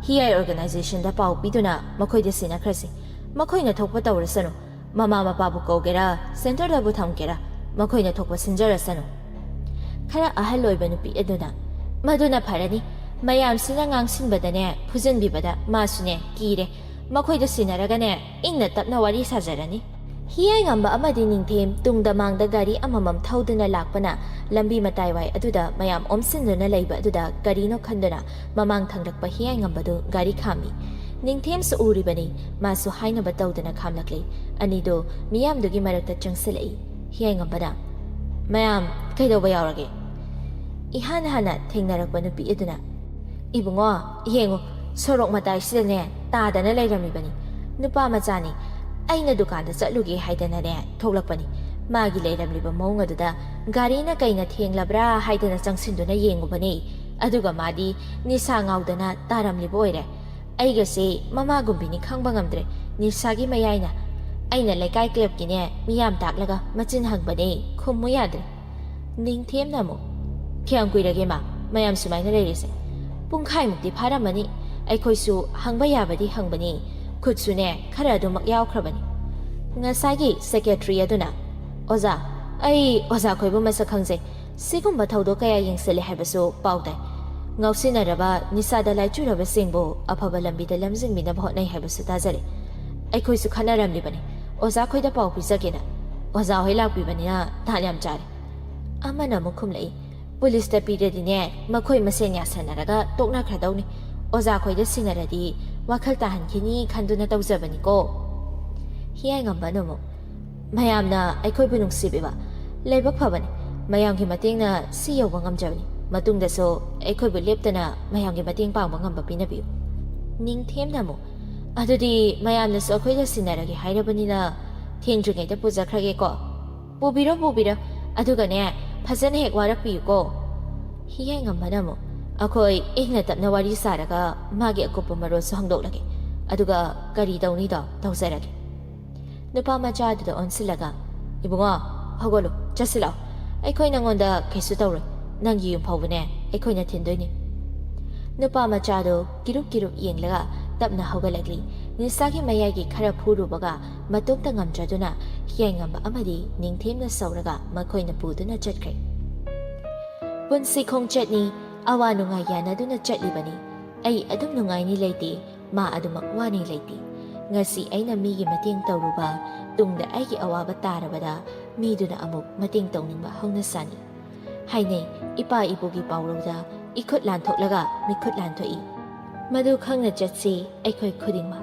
ꯍꯤꯌꯥꯏ ꯑꯣꯔꯒꯅꯥꯏꯖꯦꯁꯟꯗ ꯄꯥꯎ ꯄꯤꯗꯨꯅ ꯃꯈꯣꯏꯗ ꯁꯤꯟꯅꯈ꯭ꯔꯁꯤ ꯃꯈꯣꯏꯅ ꯊꯣꯛꯄ ꯇꯧꯔꯁꯅꯨ ꯃꯃꯥ ꯃꯄꯥꯕꯨ ꯀꯧꯒꯦꯔꯥ ꯁꯦꯟꯇꯔꯗꯕꯨ ꯊꯝꯒꯦꯔꯥ ꯃꯈꯣꯏꯅ ꯊꯣꯛꯄ ꯁꯤꯟꯖꯔꯁꯅꯨ ꯈꯔ ꯑꯍꯜ ꯑꯣꯏꯕ ꯅꯨꯄꯤ ꯑꯗꯨꯅ ꯃꯗꯨꯅ ꯐꯔꯅꯤ ꯃꯌꯥꯝꯁꯤꯅ ꯉꯥꯡꯁꯤꯟꯕꯗꯅꯦ ꯐꯨꯖꯤꯟꯕꯤꯕꯗ ꯃꯥꯁꯨꯅꯦ ꯀꯤꯔꯦ ꯃꯈꯣꯏꯗ ꯁꯤꯟꯅꯔꯒꯅꯦ ꯏꯪꯅ ꯇꯞꯅ ꯋꯥꯔꯤ ꯁꯥꯖꯔꯅꯤ ꯍꯤꯌꯥꯏ ꯉꯝꯕ ꯑꯃꯗꯤ ꯅꯤꯡꯊꯦꯝ ꯇꯨꯡꯗ ꯃꯥꯡꯗ ꯒꯥꯔꯤ ꯑꯃꯃꯝ ꯊꯧꯗꯨꯅ ꯂꯥꯛꯄꯅ ꯂꯝꯕꯤ ꯃꯇꯥꯏꯋꯥꯏ ꯑꯗꯨꯗ ꯃꯌꯥꯝ ꯑꯣꯝꯁꯤꯟꯗꯨꯅ ꯂꯩꯕ ꯑꯗꯨꯗ ꯀꯔꯤꯅꯣ ꯈꯟꯗꯨꯅ ꯃꯃꯥꯡ ꯊꯪꯂꯛꯄ ꯍꯤꯌꯥꯏ ꯉꯝꯕꯗꯨ ꯒꯥꯔꯤ ꯈꯥꯝꯃꯤ ꯅꯤꯡꯊꯦꯝꯁꯨ ꯎꯔꯤꯕꯅꯤ ꯃꯥꯁꯨ ꯍꯥꯏꯅꯕ ꯇꯧꯗꯅ ꯈꯥꯝꯂꯛꯂꯤ ꯑꯅꯤꯗꯨ ꯃꯤꯌꯥꯝꯗꯨꯒꯤ ꯃꯔꯛꯇ ꯆꯪꯁꯤꯜꯂꯛꯏ ꯍꯤꯌꯥꯏ ꯉꯝꯕꯅ ꯃꯌꯥꯝ ꯀꯩꯗꯧꯕ ꯌꯥꯎꯔꯒꯦ ꯏꯍꯥꯟ ꯍꯥꯟꯅ ꯊꯦꯡꯅꯔꯛꯄ ꯅꯨꯄꯤ ꯑꯗꯨꯅ ꯏꯕꯨꯡꯉꯣ ꯌꯦꯡꯉꯨ ꯁꯣꯔꯣꯛ ꯃꯇꯥꯏꯁꯤꯗꯅꯦ ꯇꯥꯗꯅ ꯂꯩꯔꯝꯃꯤꯕꯅꯤ Nupa Mazani, Aina Dukanda Satlugi Haidanane, Tolapani, Magi Ladam Libamonga, Garina Kaina Ting Labra, Haidana Sangsinduna Yengubani, Aduga Madi, Nisang Audana, Taram Liboire. Aiga say, Mama Gumbini Kangbangandre, Nisagi Mayaina. Aina Lekai Klepkine, Miam Taklaga, Matin Hangbane, Kumuyadre. Ning Tim Namo. Kiang Guidagema, Mayam Sumaina Ladies. Punkai Mukti Paramani, Aikoisu, Hangbayabadi Hangbani, Kutsune, Karadu Makyao Krabani. Ngasagi, Secretary Aduna. Oza, Oza Koibu Masakangze, Sigum Bataudoka Yang Sele Habaso, Paude. Ngausinaraba, Nisada Lachuraba Singbo, Apabalambi the Lamsing Minabot Nay Habasutazari. Aikoisu Kanaram Libani, Oza Koida Pau Pizagina, Oza Hila Bibania, Taliam Jar. Amana Mukumlei, Police Deputy Dine, Makoi Masenia Sanaraga, Tokna Kradoni, Oza Koida Sinaradi, Wakaltahan Kini, Kanduna Tauzabaniko. Hiang Banomo. Mayamna, Aikobunung Sibiba, Labor Pavani, Mayang Himatina, CEO Wangam Jani, Matung so, Aikobu Liptana, Mayang Himating Pang Wangam Bapinabu. Ning Tim Namo. Adudi, Mayamna Sokoida Sinaragi, Hydabanina, Tindring the Puza Krageko. Bubira, Adugane, Pazanhe Warapi go. He hang on Madamo. Akoi, Ignatat Nawari Saraga, Magi Akopomaro Sangdolagi. Aduga, Gari Donida, Tausaragi. Nupa Majad on Silaga. Ibunga, Hogolo, Jasila. Aikoinang on the Kesutore, Nangi Povene, Aikoina Tindoni. Nupa Majado, Giru Yen Laga, Dabna Hogalagli, Nisaki Mayagi Karapuru Baga, Matukta Jaduna, Hiangam Amadi, Ning Tim the Sauraga, Makoina Buduna Jetkre. Bunsi Kong Jetni, Awanunga Yana Duna Jetlibani, Adum Nungaini lady, Ma Adumakwani lady. Ngasi ay na migi mating tauruba, tungda ay awaba tarabada, miduna amuk mating tauningba hong nasani. Hainay, ipa ibugi pauroda, ikut lantok laga, mikut lantoi. Madukang na jetsi ay ko'y kudingma.